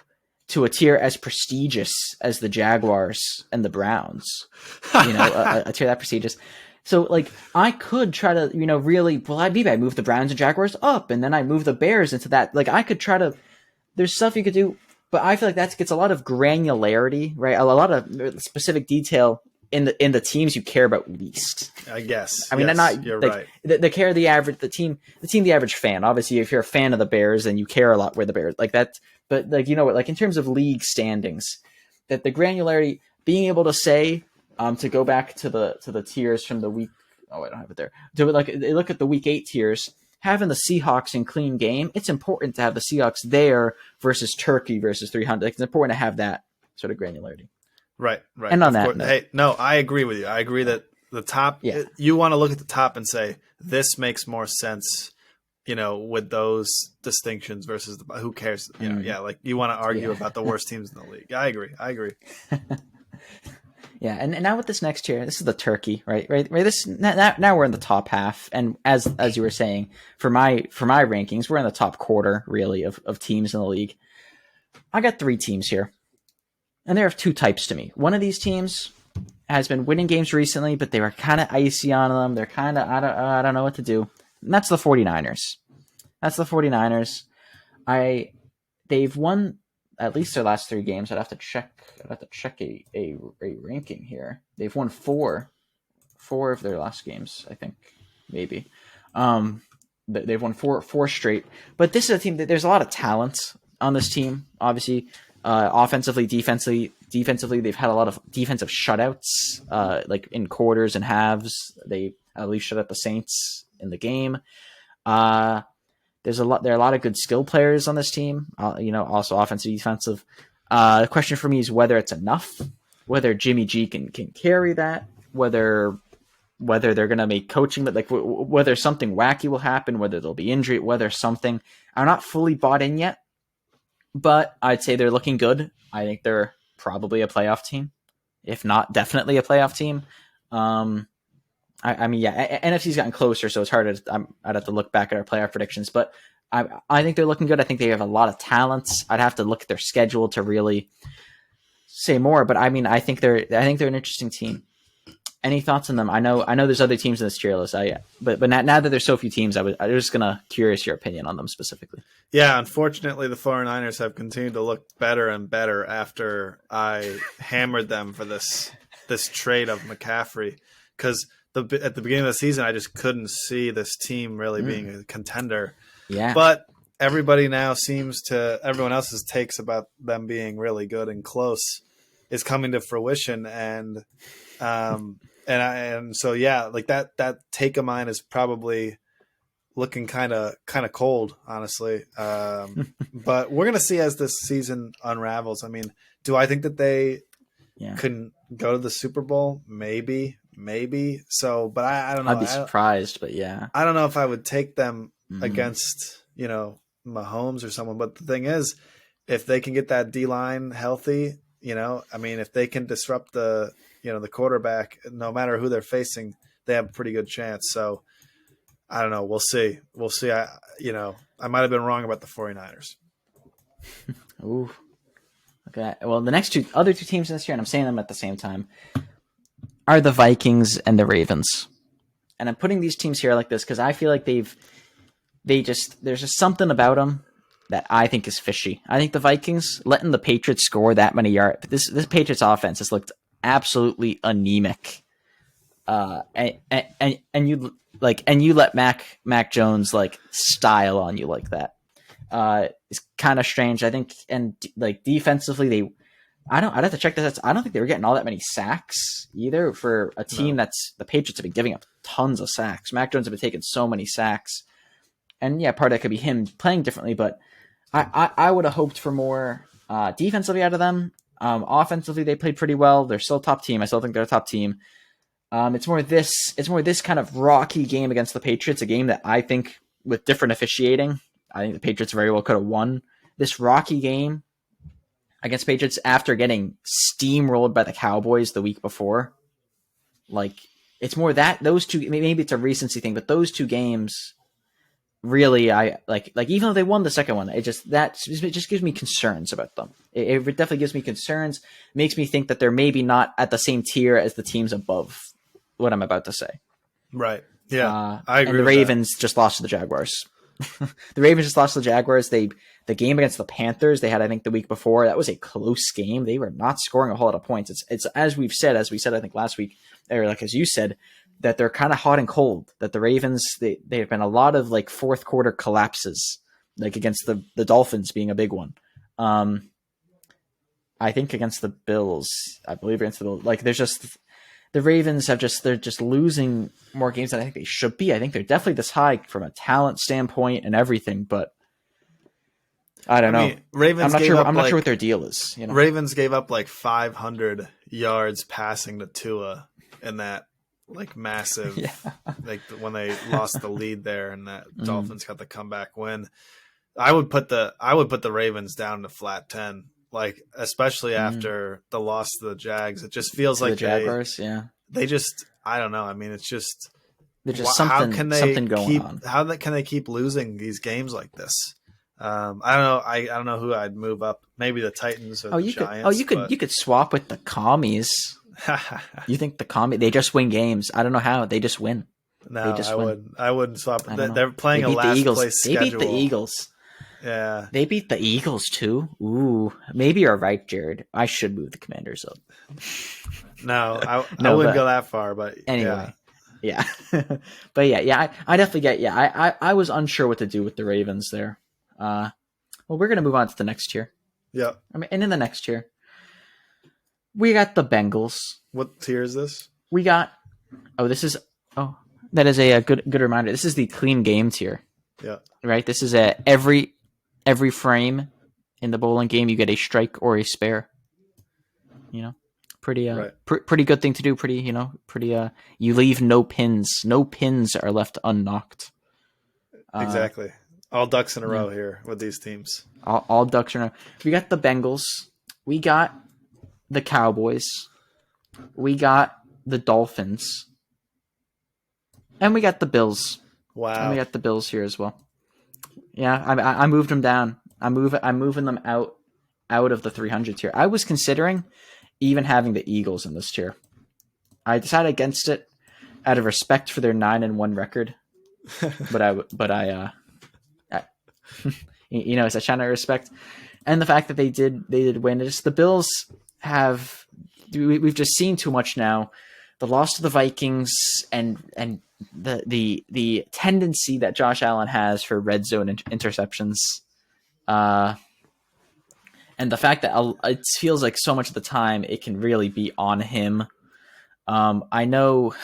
to a tier as prestigious as the Jaguars and the Browns, a tier that prestigious. So like I could try to, really, I move the Browns and Jaguars up and then I move the Bears into that. Like I could try to, there's stuff you could do. But I feel like that gets a lot of granularity, right? A lot of specific detail in the teams you care about least. I guess. I mean, you're like, right. The care of the average fan. Obviously, if you're a fan of the Bears, then you care a lot where the Bears like that. But like like in terms of league standings, that the granularity, being able to say, to go back to the tiers from the week. Oh, I don't have it there. To look at the week 8 tiers. Having the Seahawks in clean game, it's important to have the Seahawks there versus Turkey versus 300. It's important to have that sort of granularity. Right. And on that note, hey, no, I agree with you. I agree that the top, you want to look at the top and say, this makes more sense, with those distinctions versus who cares? Like you want to argue about the worst teams in the league. I agree. Yeah, and now with this next tier, this is the Turkey, right? This now we're in the top half, and as you were saying, for my rankings, we're in the top quarter really of teams in the league. I got 3 teams here, and there are 2 types to me. One of these teams has been winning games recently, but they were kind of icy on them. They're kind of I don't know what to do. And that's the 49ers. They've won at least their last 3 games. I'd have to check. A ranking here. They've won four of their last games, I think, maybe. They've won four straight. But this is a team that there's a lot of talent on this team. Obviously, offensively, defensively, they've had a lot of defensive shutouts, like in quarters and halves. They at least shut out the Saints in the game. There are a lot of good skill players on this team. Also offensive, defensive. The question for me is whether it's enough, whether Jimmy G can carry that, whether they're going to make coaching, but like whether something wacky will happen, whether there'll be injury, whether something. I'm not fully bought in yet, but I'd say they're looking good. I think they're probably a playoff team, if not definitely a playoff team. I mean, yeah, NFC's gotten closer, so it's harder. I'd have to look back at our playoff predictions, but I think they're looking good. I think they have a lot of talents. I'd have to look at their schedule to really say more, but I mean, I think they're an interesting team. Any thoughts on them? I know there's other teams in this tier list. But now that there's so few teams, I was just curious your opinion on them specifically. Yeah, unfortunately, the 49ers have continued to look better and better after I hammered them for this trade of McCaffrey, because at the beginning of the season, I just couldn't see this team really being a contender. Yeah, but everyone else's takes about them being really good and close is coming to fruition, and so yeah, like that take of mine is probably looking kind of cold, honestly. But we're gonna see as this season unravels. I mean, do I think that they can go to the Super Bowl? Maybe. So, but I don't know. I'd be surprised, but yeah, I don't know if I would take them against Mahomes or someone. But the thing is, if they can get that D-line healthy, I mean, if they can disrupt the quarterback, no matter who they're facing, they have a pretty good chance. So I don't know. We'll see. I might have been wrong about the 49ers. Ooh. Okay. Well, the other two teams in this year, and I'm saying them at the same time, are the Vikings and the Ravens. And I'm putting these teams here like this because I feel like there's just something about them that I think is fishy. I think the Vikings letting the Patriots score that many yards. This Patriots offense has looked absolutely anemic. And you let Mac Jones like style on you like that. It's kind of strange. I think, and like defensively, I'd have to check this. I don't think they were getting all that many sacks either for a team that's the Patriots have been giving up tons of sacks. Mac Jones have been taking so many sacks, and yeah, part of that could be him playing differently, but I would have hoped for more defensively out of them. Offensively, they played pretty well. They're still a top team. I still think they're a top team. It's more this kind of rocky game against the Patriots, a game that I think with different officiating, I think the Patriots very well could have won this rocky game against Patriots after getting steamrolled by the Cowboys the week before. Like, it's more that those two, maybe it's a recency thing, but those two games really, I like even though they won the second one, it just gives me concerns about them. It definitely gives me concerns, makes me think that they're maybe not at the same tier as the teams above what I'm about to say. Right. Yeah. I agree. And the Ravens just lost to the Jaguars. The Ravens just lost to the Jaguars. The game against the Panthers they had, I think, the week before, that was a close game. They were not scoring a whole lot of points. It's as we said, I think last week, or like as you said, that they're kind of hot and cold. That the Ravens, they have been a lot of like fourth quarter collapses, like against the Dolphins being a big one. I think against the Bills, I believe against the Bills, like there's just the Ravens they're just losing more games than I think they should be. I think they're definitely this high from a talent standpoint and everything, but I don't know. Ravens I'm not sure what their deal is. Ravens gave up like 500 yards passing to Tua in that like massive, like when they lost the lead there and that Dolphins got the comeback win. I would put the Ravens down to flat 10. Like, especially after the loss to the Jags, it just feels like the Jaguars. They just, I don't know. I mean, it's just, there's just something going on. How can they keep losing these games like this? I don't know. I don't know who I'd move up. Maybe the Titans or the Giants. You could swap with the Commies. You think the Commies? They just win games. I don't know how. They just win. No, I wouldn't swap. They're playing a last place schedule. They beat the Eagles. Yeah. They beat the Eagles too. Ooh, maybe you're right, Jared. I should move the Commanders up. No, I No, wouldn't go but that far, but yeah. anyway, yeah. But yeah. I definitely get. Yeah, I was unsure what to do with the Ravens there. Well, we're gonna move on to the next tier. Yep. I mean, and in the next tier, we got the Bengals. What tier is this? We got. Oh, this is. Oh, that is a good reminder. This is the clean game tier, Yeah. right? This is a every frame in the bowling game you get a strike or a spare. You know, pretty Right. pretty good thing to do. Pretty pretty you leave no pins. No pins are left unknocked. Exactly. All ducks in a yeah. row here with these teams. All ducks are. We got the Bengals. We got the Cowboys. We got the Dolphins. And we got the Bills. And we Wow. got the Bills here as well. Yeah, I moved them down. I'm moving them out of the 300 tier. I was considering even having the Eagles in this tier. I decided against it out of respect for their 9-1 record. But I it's a China respect, and the fact that they did win. Just the Bills have we've just seen too much now. The loss to the Vikings and the tendency that Josh Allen has for red zone interceptions, and the fact that it feels like so much of the time it can really be on him. I know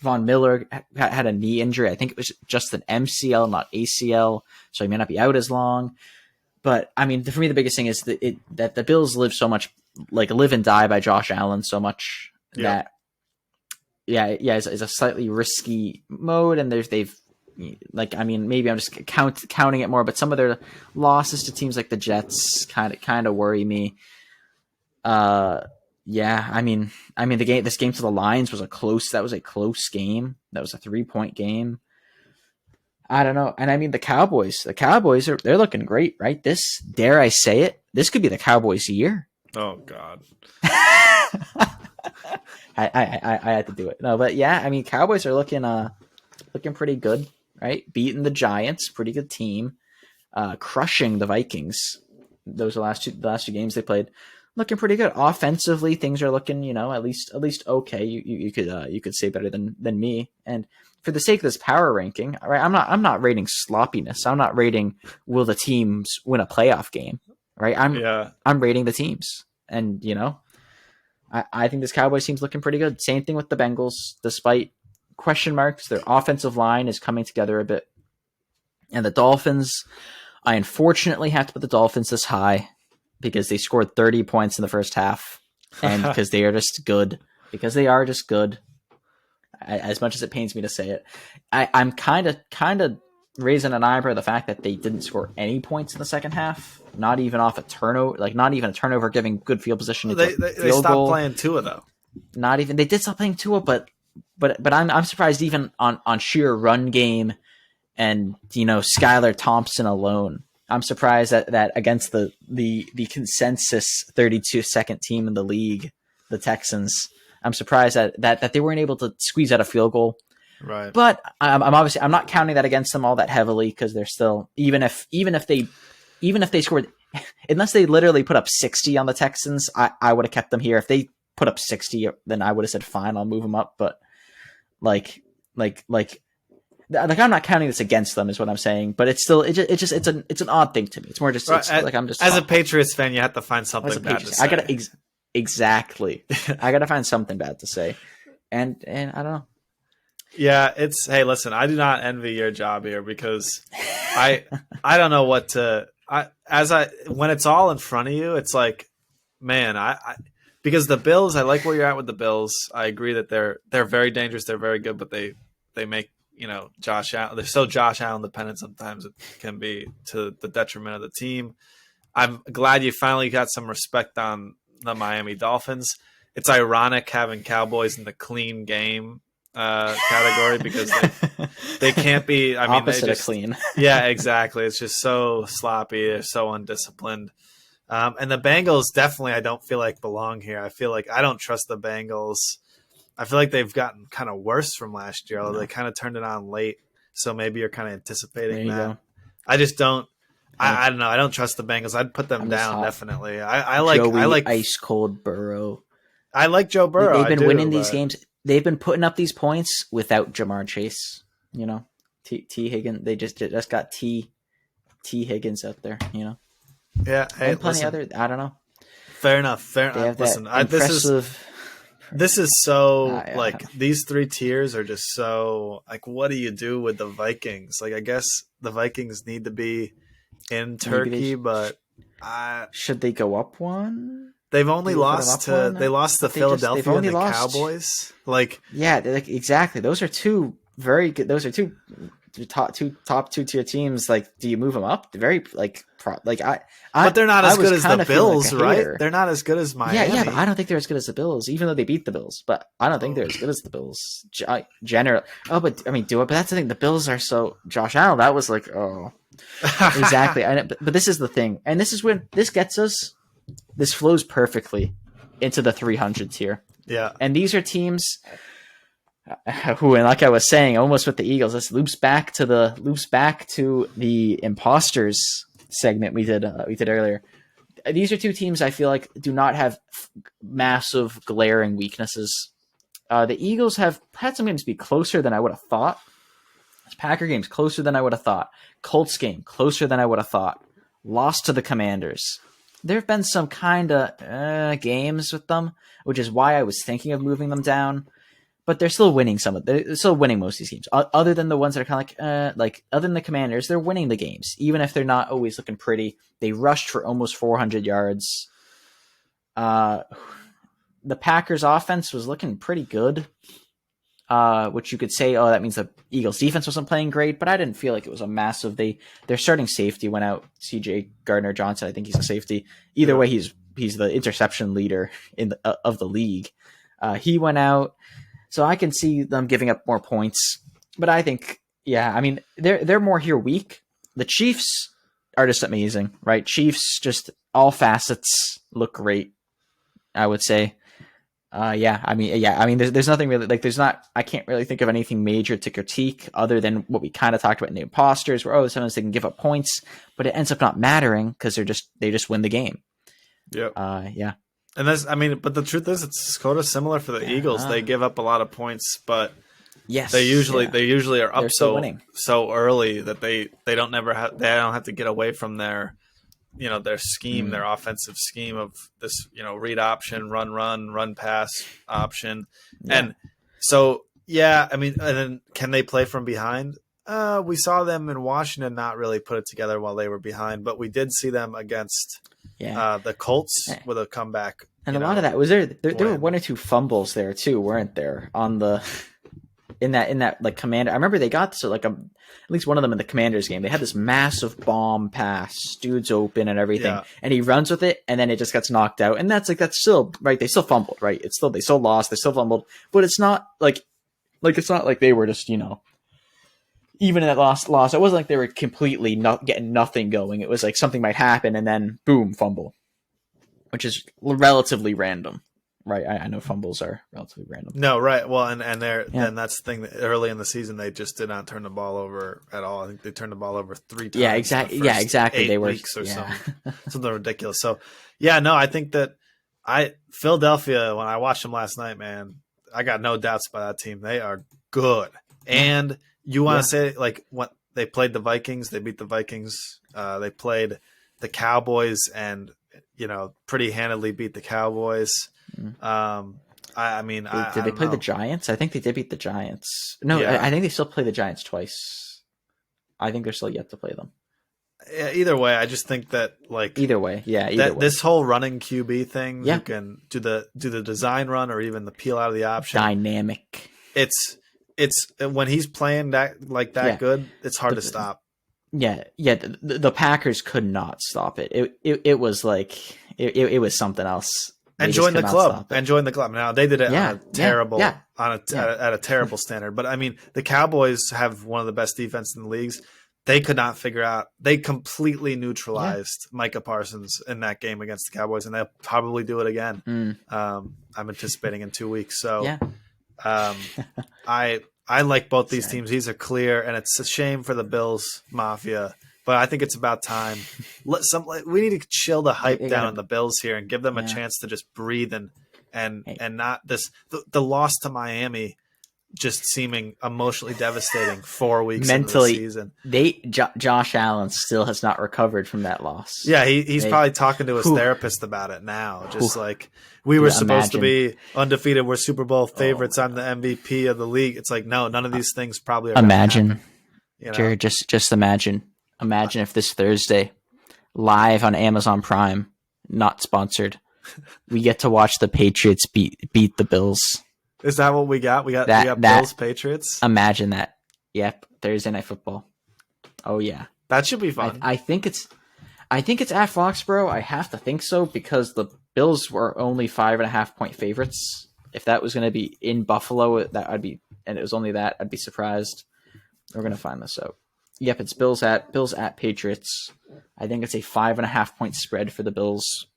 Von Miller had a knee injury. I think it was just an MCL, not ACL, so he may not be out as long. But I mean, for me, the biggest thing is that the Bills live and die by Josh Allen so much that it's a slightly risky mode, and maybe I'm just counting it more, but some of their losses to teams like the Jets kind of worry me. Yeah, I mean, this game to the Lions was a close game. That was a 3-point game. I don't know. And I mean, the Cowboys they're looking great, right? This, dare I say it, this could be the Cowboys' year. Oh God. I had to do it. No, but yeah, I mean, Cowboys are looking pretty good, right? Beating the Giants, pretty good team. Crushing the Vikings. Those are the last two games they played. Looking pretty good offensively. Things are looking, at least okay. You could say better than me. And for the sake of this power ranking, right? I'm not rating sloppiness. I'm not rating will the teams win a playoff game, right? I'm rating the teams, and I think this Cowboys team's looking pretty good. Same thing with the Bengals, despite question marks. Their offensive line is coming together a bit, and the Dolphins. I unfortunately have to put the Dolphins this high, because they scored 30 points in the first half, and because they are just good. Because they are just good. As much as it pains me to say it, I'm kind of raising an eyebrow at the fact that they didn't score any points in the second half. Not even off a turnover, not even a turnover, giving good field position. They stopped playing Tua though. Not even, they did stop playing Tua, but I'm surprised even on sheer run game and Skylar Thompson alone. I'm surprised that against the consensus 32-second team in the league, the Texans, I'm surprised that they weren't able to squeeze out a field goal. Right. But I'm not counting that against them all that heavily, because they're still, even if they scored, unless they literally put up 60 on the Texans, I would have kept them here. If they put up 60, then I would have said fine, I'll move them up. But like I'm not counting this against them, is what I'm saying, but it's still it's an odd thing to me. It's more just I'm just, as a Patriots fan, you have to find something bad to say. I gotta exactly. I gotta find something bad to say, and I don't know. Yeah, hey, listen, I do not envy your job here, because I don't know what to. When it's all in front of you, it's like, man, because the Bills, I like where you're at with the Bills. I agree that they're very dangerous, they're very good, but they make. Josh Allen. They're so Josh Allen dependent. Sometimes it can be to the detriment of the team. I'm glad you finally got some respect on the Miami Dolphins. It's ironic having Cowboys in the clean game category, because they can't be. I mean, opposite of clean. Yeah, exactly. It's just so sloppy. They're so undisciplined. And the Bengals definitely, I don't feel like belong here. I feel like I don't trust the Bengals. I feel like they've gotten kind of worse from last year, although they kind of turned it on late. So maybe you're kind of anticipating that. Go. I just don't. I don't know. I don't trust the Bengals. I'd put them I'm just down hot. definitely. I like Joey Ice Cold Burrow. I like Joe Burrow. They've been winning these but games. They've been putting up these points without Jamar Chase. You know, T Higgins. They just got T Higgins out there. You know, yeah, hey, and plenty listen, other. I don't know. fair enough. Fair They enough. have Listen, that impressive. this is so Yeah. like these three tiers are just so like. What do you do with the Vikings? Like, I guess the Vikings need to be in Turkey, but should they go up one? they've only Maybe put them lost up one? to But Philadelphia they've only and the lost. Cowboys. Like, Yeah, like, exactly. Those are two very good. Those are two top two tier teams. Like, do you move them up? Very but they're not as good as the Bills, like right? They're not as good as Miami. Yeah, but I don't think they're as good as the Bills, even though they beat the Bills. But I don't think they're as good as the Bills. Generally, but I mean, But that's the thing. The Bills are so Josh Allen. That was like, oh, exactly. But this is the thing, and this is when this gets us. This flows perfectly into the 300 tier. Yeah, and these are teams who, and like I was saying, almost with the Eagles, this loops back to the imposters segment we did earlier. These are two teams I feel like do not have massive glaring weaknesses. The Eagles have had some games be closer than I would have thought. Packer games closer than I would have thought. Colts game closer than I would have thought. Lost to the Commanders. There have been some kind of games with them, which is why I was thinking of moving them down. But they're still winning they're still winning most of these games. Other than the ones that are kind of other than the Commanders, they're winning the games, even if they're not always looking pretty. They rushed for almost 400 yards. The Packers offense was looking pretty good, which you could say, oh, that means the Eagles defense wasn't playing great, but I didn't feel like it was a massive. Their starting safety went out. CJ Gardner-Johnson, I think he's a safety. Either way, he's the interception leader of the league. He went out. So I can see them giving up more points, but I think, yeah, I mean, they're more here weak. The Chiefs are just amazing, right? Chiefs, just all facets look great, I would say. I mean, there's nothing really I can't really think of anything major to critique other than what we kind of talked about in the imposters, where sometimes they can give up points, but it ends up not mattering because they just win the game. Yep. Yeah. And but the truth is, it's sort of similar for the Eagles. They give up a lot of points, but yes, they usually are up so early that they don't have to get away from their scheme, their offensive scheme of this read option, run pass option, and so and then can they play from behind? We saw them in Washington not really put it together while they were behind, but we did see them against the Colts with a comeback. And a lot of that was there were one or two fumbles there too, weren't there? On the in that like Commander, I remember they got at least one of them in the Commanders game. They had this massive bomb pass, dude's open and everything, and he runs with it, and then it just gets knocked out. And that's still right. They still fumbled, right? They still lost. They still fumbled, but it's not like it's not like they were just even in that loss. It wasn't like they were completely not getting nothing going. It was like something might happen, and then boom, fumble, which is relatively random. Right, I know fumbles are relatively random. No, right. Well, and that's the thing. That early in the season, they just did not turn the ball over at all. I think they turned the ball over 3 times. Yeah, exactly. Yeah, exactly. They were something ridiculous. So, I think that Philadelphia. When I watched them last night, man, I got no doubts about that team. They are good. And you want to say what they played the Vikings? They beat the Vikings. They played the Cowboys and pretty handedly beat the Cowboys. Did they play the Giants? I think they did beat the Giants. No, I think they still play the Giants twice. I think they're still yet to play them. Yeah, either way, I just think that either way. This whole running QB thing, you can do the design run or even the peel out of the option. Dynamic. It's when he's playing that good, it's hard to stop. Yeah. The Packers could not stop it. It was it was something else. And join the club. Now they did it on a terrible at a terrible standard. But I mean, the Cowboys have one of the best defense in the leagues. They could not figure out. They completely neutralized Micah Parsons in that game against the Cowboys, and they'll probably do it again. I'm anticipating in 2 weeks. So, I like both these teams. These are clear, and it's a shame for the Bills Mafia. but I think it's about time. We need to chill the hype down gotta, on the Bills here and give them a chance to just breathe and not the loss to Miami just seeming emotionally devastating 4 weeks mentally into the season. Josh Allen still has not recovered from that loss. Yeah, he's probably talking to his therapist about it now. Just like, we were supposed to be undefeated. We're Super Bowl favorites. I'm the MVP of the league. It's like, no, none of these things probably are imagine. You know? Jared, just imagine if this Thursday, live on Amazon Prime, not sponsored, we get to watch the Patriots beat the Bills. Is that what we got? We got Bills Patriots. Imagine that. Yep, Thursday Night Football. Oh yeah, that should be fun. I think it's at Foxborough. I have to think so because the Bills were only 5.5 point favorites. If that was going to be in Buffalo, and it was only that, I'd be surprised. We're going to find this out. Yep, it's Bills at Patriots. I think it's a 5.5 point spread for the Bills.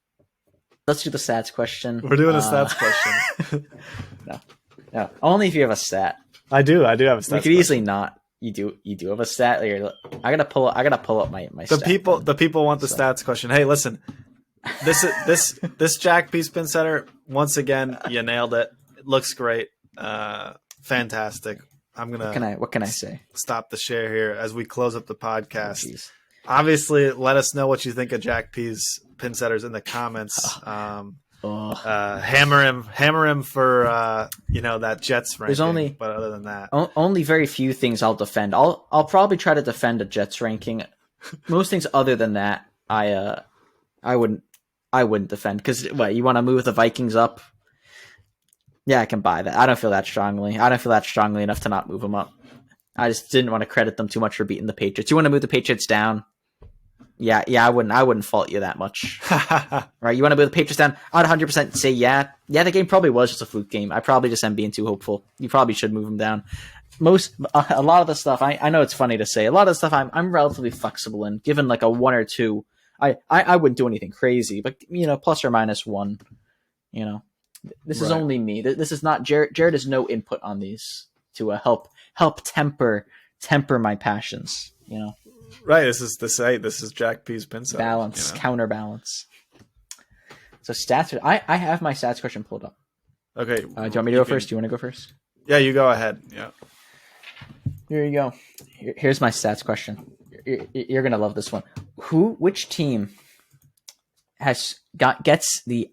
Let's do the stats question. We're doing a stats question. No, only if you have a stat. I do have a stat. We could easily not. You do have a stat. I gotta pull up my the stat. The people want the stats question. Hey, listen, this Jack P. Pinsetter, once again, you nailed it. It looks great. Fantastic. I'm gonna. What can I say? Stop the share here as we close up the podcast. Oh, obviously, let us know what you think of Jack P's Pinsetters in the comments. Hammer him for that Jets ranking. But other than that, only very few things I'll defend. I'll probably try to defend a Jets ranking. Most things other than that, I wouldn't defend because you want to move the Vikings up. Yeah, I can buy that. I don't feel that strongly. I don't feel that strongly enough to not move them up. I just didn't want to credit them too much for beating the Patriots. You want to move the Patriots down? Yeah, I wouldn't fault you that much. Right? You want to move the Patriots down? I'd 100% say yeah. Yeah, the game probably was just a fluke game. I probably just am being too hopeful. You probably should move them down. A lot of the stuff, I know it's funny to say, a lot of the stuff I'm relatively flexible in. Given like a 1 or 2, I wouldn't do anything crazy, but plus or minus 1, This is only me. This is not Jared. Jared has no input on these to help temper my passions. Right. This is Jack P's Pinsetter. Balance, counterbalance. So stats. I have my stats question pulled up. Okay. Do you want me to go first? Do you want to go first? Yeah, you go ahead. Yeah. Here you go. Here's my stats question. You're gonna love this one. Which team gets the?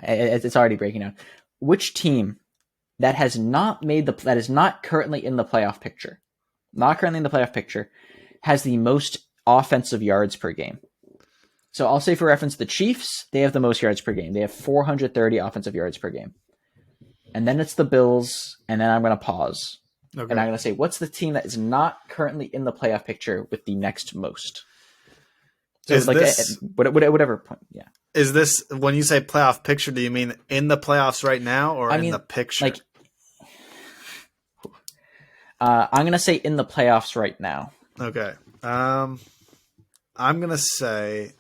It's already breaking down. Which team that is not currently in the playoff picture, has the most offensive yards per game? So I'll say for reference, the Chiefs, they have the most yards per game. They have 430 offensive yards per game. And then it's the Bills, and then I'm going to pause. Okay. And I'm going to say, what's the team that is not currently in the playoff picture with the next most? So is this, whatever point, yeah. Is this, when you say playoff picture, do you mean in the playoffs right now or in the picture? I'm going to say in the playoffs right now. Okay. I'm going to say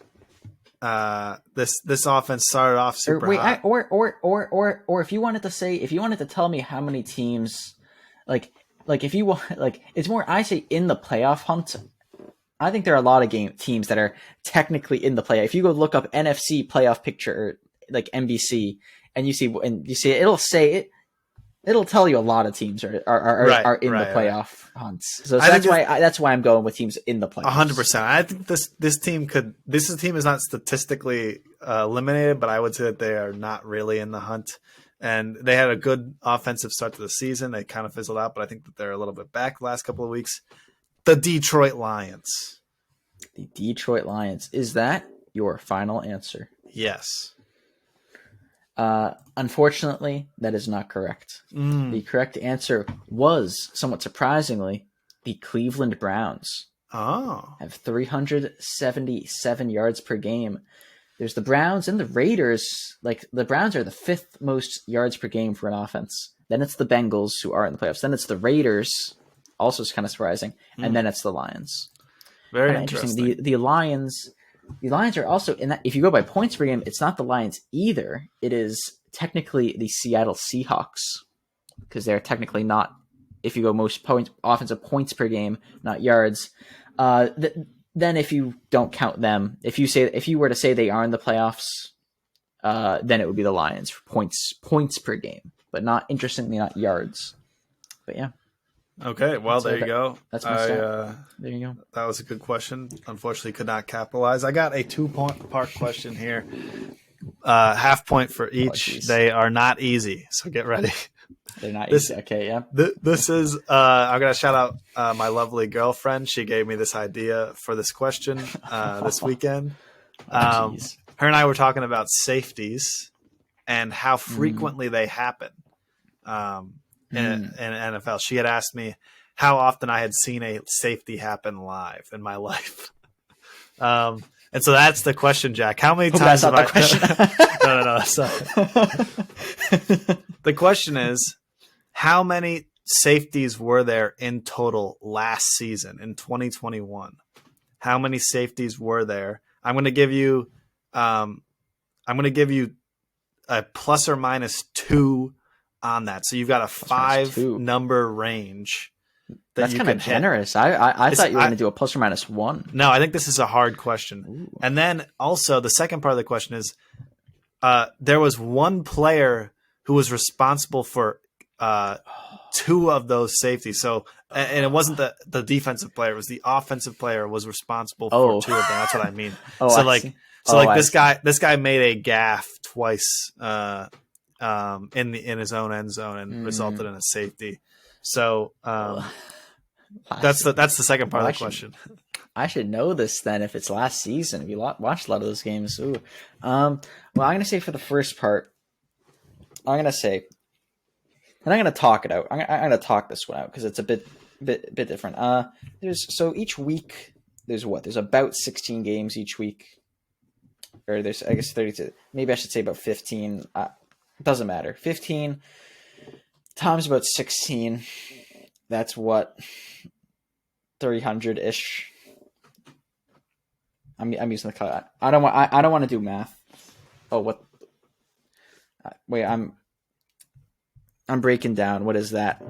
this offense started off super hot. Or if you wanted to tell me how many teams, if you want, it's more, I say in the playoff hunt. I think there are a lot of teams that are technically in the playoff. If you go look up NFC playoff picture, like NBC, and you see it'll tell you a lot of teams are in the playoff hunts. So that's why I'm going with teams in the playoffs. 100%. I think this team is not statistically eliminated, but I would say that they are not really in the hunt. And they had a good offensive start to the season. They kind of fizzled out, but I think that they're a little bit back the last couple of weeks. The Detroit Lions. The Detroit Lions. Is that your final answer? Yes. Unfortunately, that is not correct. The correct answer was, somewhat surprisingly, the Cleveland Browns. Oh. Have 377 yards per game. There's the Browns and the Raiders. The Browns are the 5th most yards per game for an offense. Then it's the Bengals, who are in the playoffs. Then it's the Raiders. Also, is kind of surprising, and then it's the Lions. Very interesting. The Lions are also in that. If you go by points per game, it's not the Lions either. It is technically the Seattle Seahawks, because they're technically not. If you go most offensive points per game, not yards. Then if you don't count them, if you were to say they are in the playoffs, then it would be the Lions for points per game, but not interestingly not yards. But yeah. Okay, well there you go. That's my stat. There you go. That was a good question. Unfortunately, could not capitalize. I got a 2-part question here. Half point for each. They are not easy, so get ready. They're not easy. Okay, yeah. This is. I'm gonna shout out my lovely girlfriend. She gave me this idea for this question this weekend. Her and I were talking about safeties and how frequently they happen in NFL. She had asked me how often I had seen a safety happen live in my life. And so that's the question, Jack. How many times have I... No. That's not... The question is, how many safeties were there in total last season in 2021? How many safeties were there? I'm going to give you a plus or minus 2 on that. So you've got a 5 number range. That's kind of generous. I thought you were going to do a plus or minus 1. No, I think this is a hard question. Ooh. And then also the second part of the question is there was one player who was responsible for 2 of those safeties. So, and it wasn't the defensive player; it was the offensive player was responsible for 2 of them. That's what I mean. This guy made a gaffe twice in his own end zone and resulted in a safety. So that's the second part of the question. I should know this then if it's last season. If you watched a lot of those games. Ooh. Well, I'm going to say for the first part, I'm going to say, and I'm going to talk it out. I'm going to talk this one out because it's a bit different. So each week there's about 16 games each week, or there's I guess 32. Maybe I should say about 15. It doesn't matter. 15 times about 16. That's what 300-ish. I'm using the cut. I don't want to do math. Oh, what? Wait, I'm breaking down. What is that?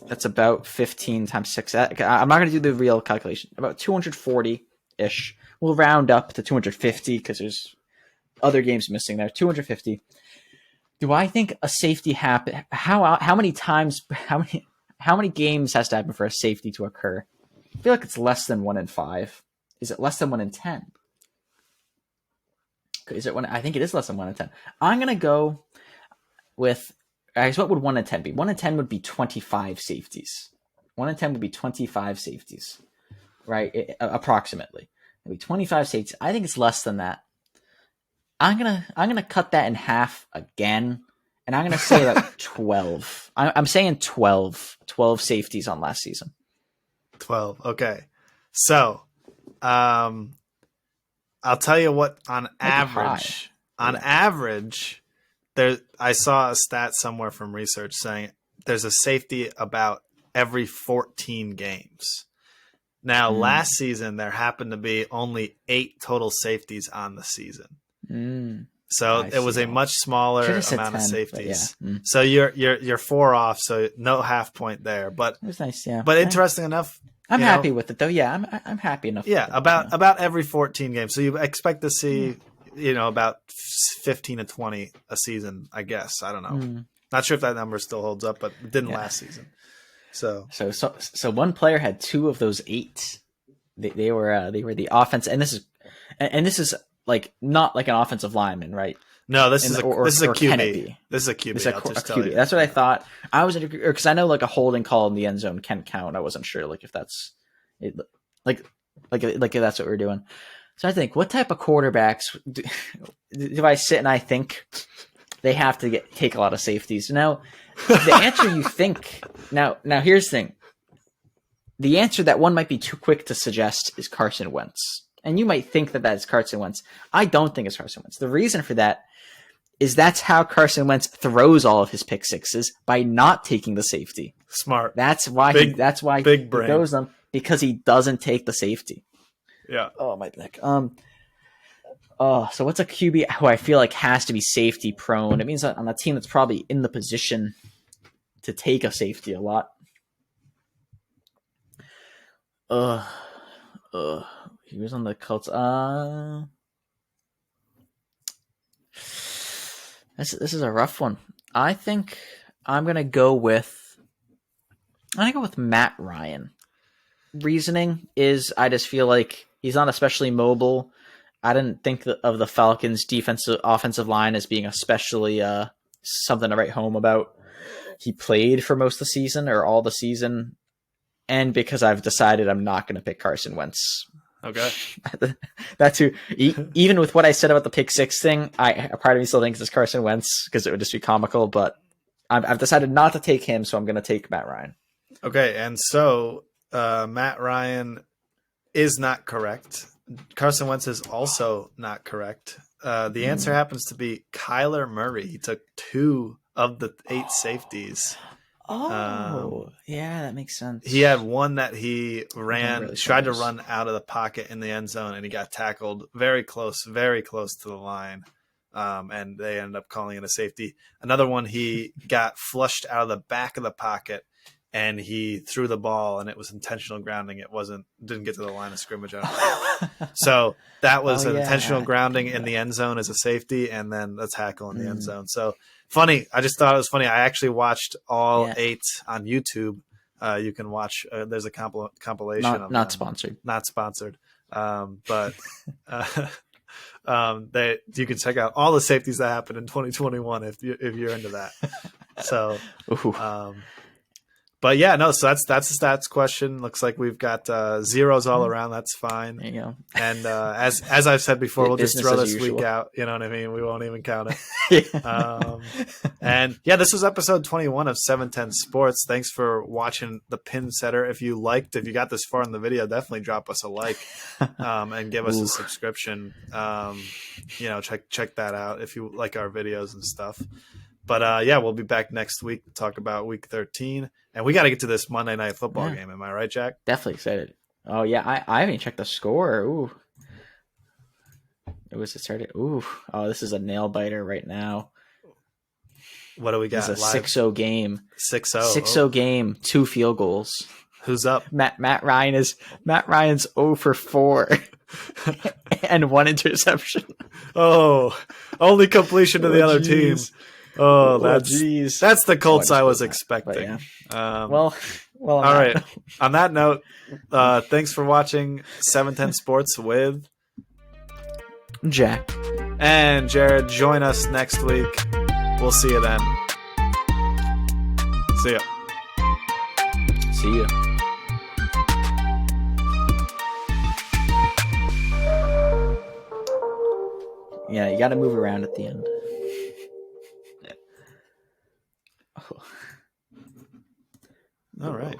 That's about 15 times 6. I'm not going to do the real calculation. About 240-ish. We'll round up to 250 because there's other games missing there. 250. Do I think a safety happen? How many times? How many games has to happen for a safety to occur? I feel like it's less than 1 in 5. Is it less than 1 in 10? Is it one? I think it is less than 1 in 10. I'm gonna go with. I guess what would 1 in 10 be? 1 in 10 would be 25 safeties. 1 in 10 would be 25 safeties, right? Approximately. It'd be 25 safeties. I think it's less than that. I'm gonna cut that in half again, and I'm gonna say about 12. I'm saying 12 safeties on last season. 12. Okay, so I'll tell you what. On average, there I saw a stat somewhere from research saying there's a safety about every 14 games. Now, last season there happened to be only 8 total safeties on the season. So it was a much smaller amount of safeties. Yeah. So you're 4 off, so no half point there. But it was nice, yeah. But interesting enough, I'm happy with it though. Yeah, I'm happy enough. Yeah, about every 14 games. So you expect to see, about 15 to 20 a season. I guess I don't know. Not sure if that number still holds up, but it didn't last season. So one player had 2 of those 8. They were the offense, and this is like not like an offensive lineman, right? No, this is a QB. This is a QB. I'll just tell you. That's what I thought. I was because I know like a holding call in the end zone can count. I wasn't sure like if that's it, like if that's what we're doing. So I think, what type of quarterbacks do I sit and I think they have to take a lot of safeties? Now, the answer you think now here's the thing. The answer that one might be too quick to suggest is Carson Wentz. And you might think that is Carson Wentz. I don't think it's Carson Wentz. The reason for that is that's how Carson Wentz throws all of his pick sixes, by not taking the safety. Smart. That's why he throws them, because he doesn't take the safety. Yeah. Oh, my neck. So what's a QB who I feel like has to be safety prone? It means that on a team that's probably in the position to take a safety a lot. He was on the Colts. This is a rough one. I think I'm gonna go with Matt Ryan. Reasoning is I just feel like he's not especially mobile. I didn't think of the Falcons' offensive line as being especially something to write home about. He played for most of the season or all the season, and because I've decided I'm not going to pick Carson Wentz. Okay. That's who. Even with what I said about the pick six thing, a part of me still thinks it's Carson Wentz because it would just be comical. But I've decided not to take him, so I'm going to take Matt Ryan. Okay, and so Matt Ryan is not correct. Carson Wentz is also not correct. The answer happens to be Kyler Murray. He took 2 of the 8 safeties. Yeah, that makes sense. He had one that he ran, really tried to run out of the pocket in the end zone, and he got tackled very close to the line. And they ended up calling it a safety. Another one, he got flushed out of the back of the pocket, and he threw the ball, and it was intentional grounding. Didn't get to the line of scrimmage. So that was an intentional grounding in the end zone as a safety, and then a tackle in the end zone. So funny. I just thought it was funny. I actually watched all 8 on YouTube. You can watch. There's a compilation. Not sponsored. Not sponsored. But you can check out all the safeties that happened in 2021 if you're into that. So. But yeah, no. So that's the stats question. Looks like we've got zeros all around. That's fine. There you go. And as I've said before, we'll just throw this week out. You know what I mean? We won't even count it. And yeah, this was episode 21 of 710 Sports. Thanks for watching the Pinsetter. If you got this far in the video, definitely drop us a like and give us a subscription. Check that out if you like our videos and stuff. But yeah, we'll be back next week to talk about week 13. And we got to get to this Monday Night Football game. Am I right, Jack? Definitely excited. Oh, yeah. I haven't checked the score. Ooh. It was started. Ooh. Oh, this is a nail biter right now. What do we got? It's a 6-0 game. 6-0. 6-0 game. 2 field goals. Who's up? Matt Ryan's 0 for 4. And 1 interception. Oh, only completion to the other team. Oh, that's the Colts I was expecting. Yeah. All right. On that note, thanks for watching 710 Sports with Jack and Jared. Join us next week. We'll see you then. See ya. See ya. Yeah, you got to move around at the end. All right.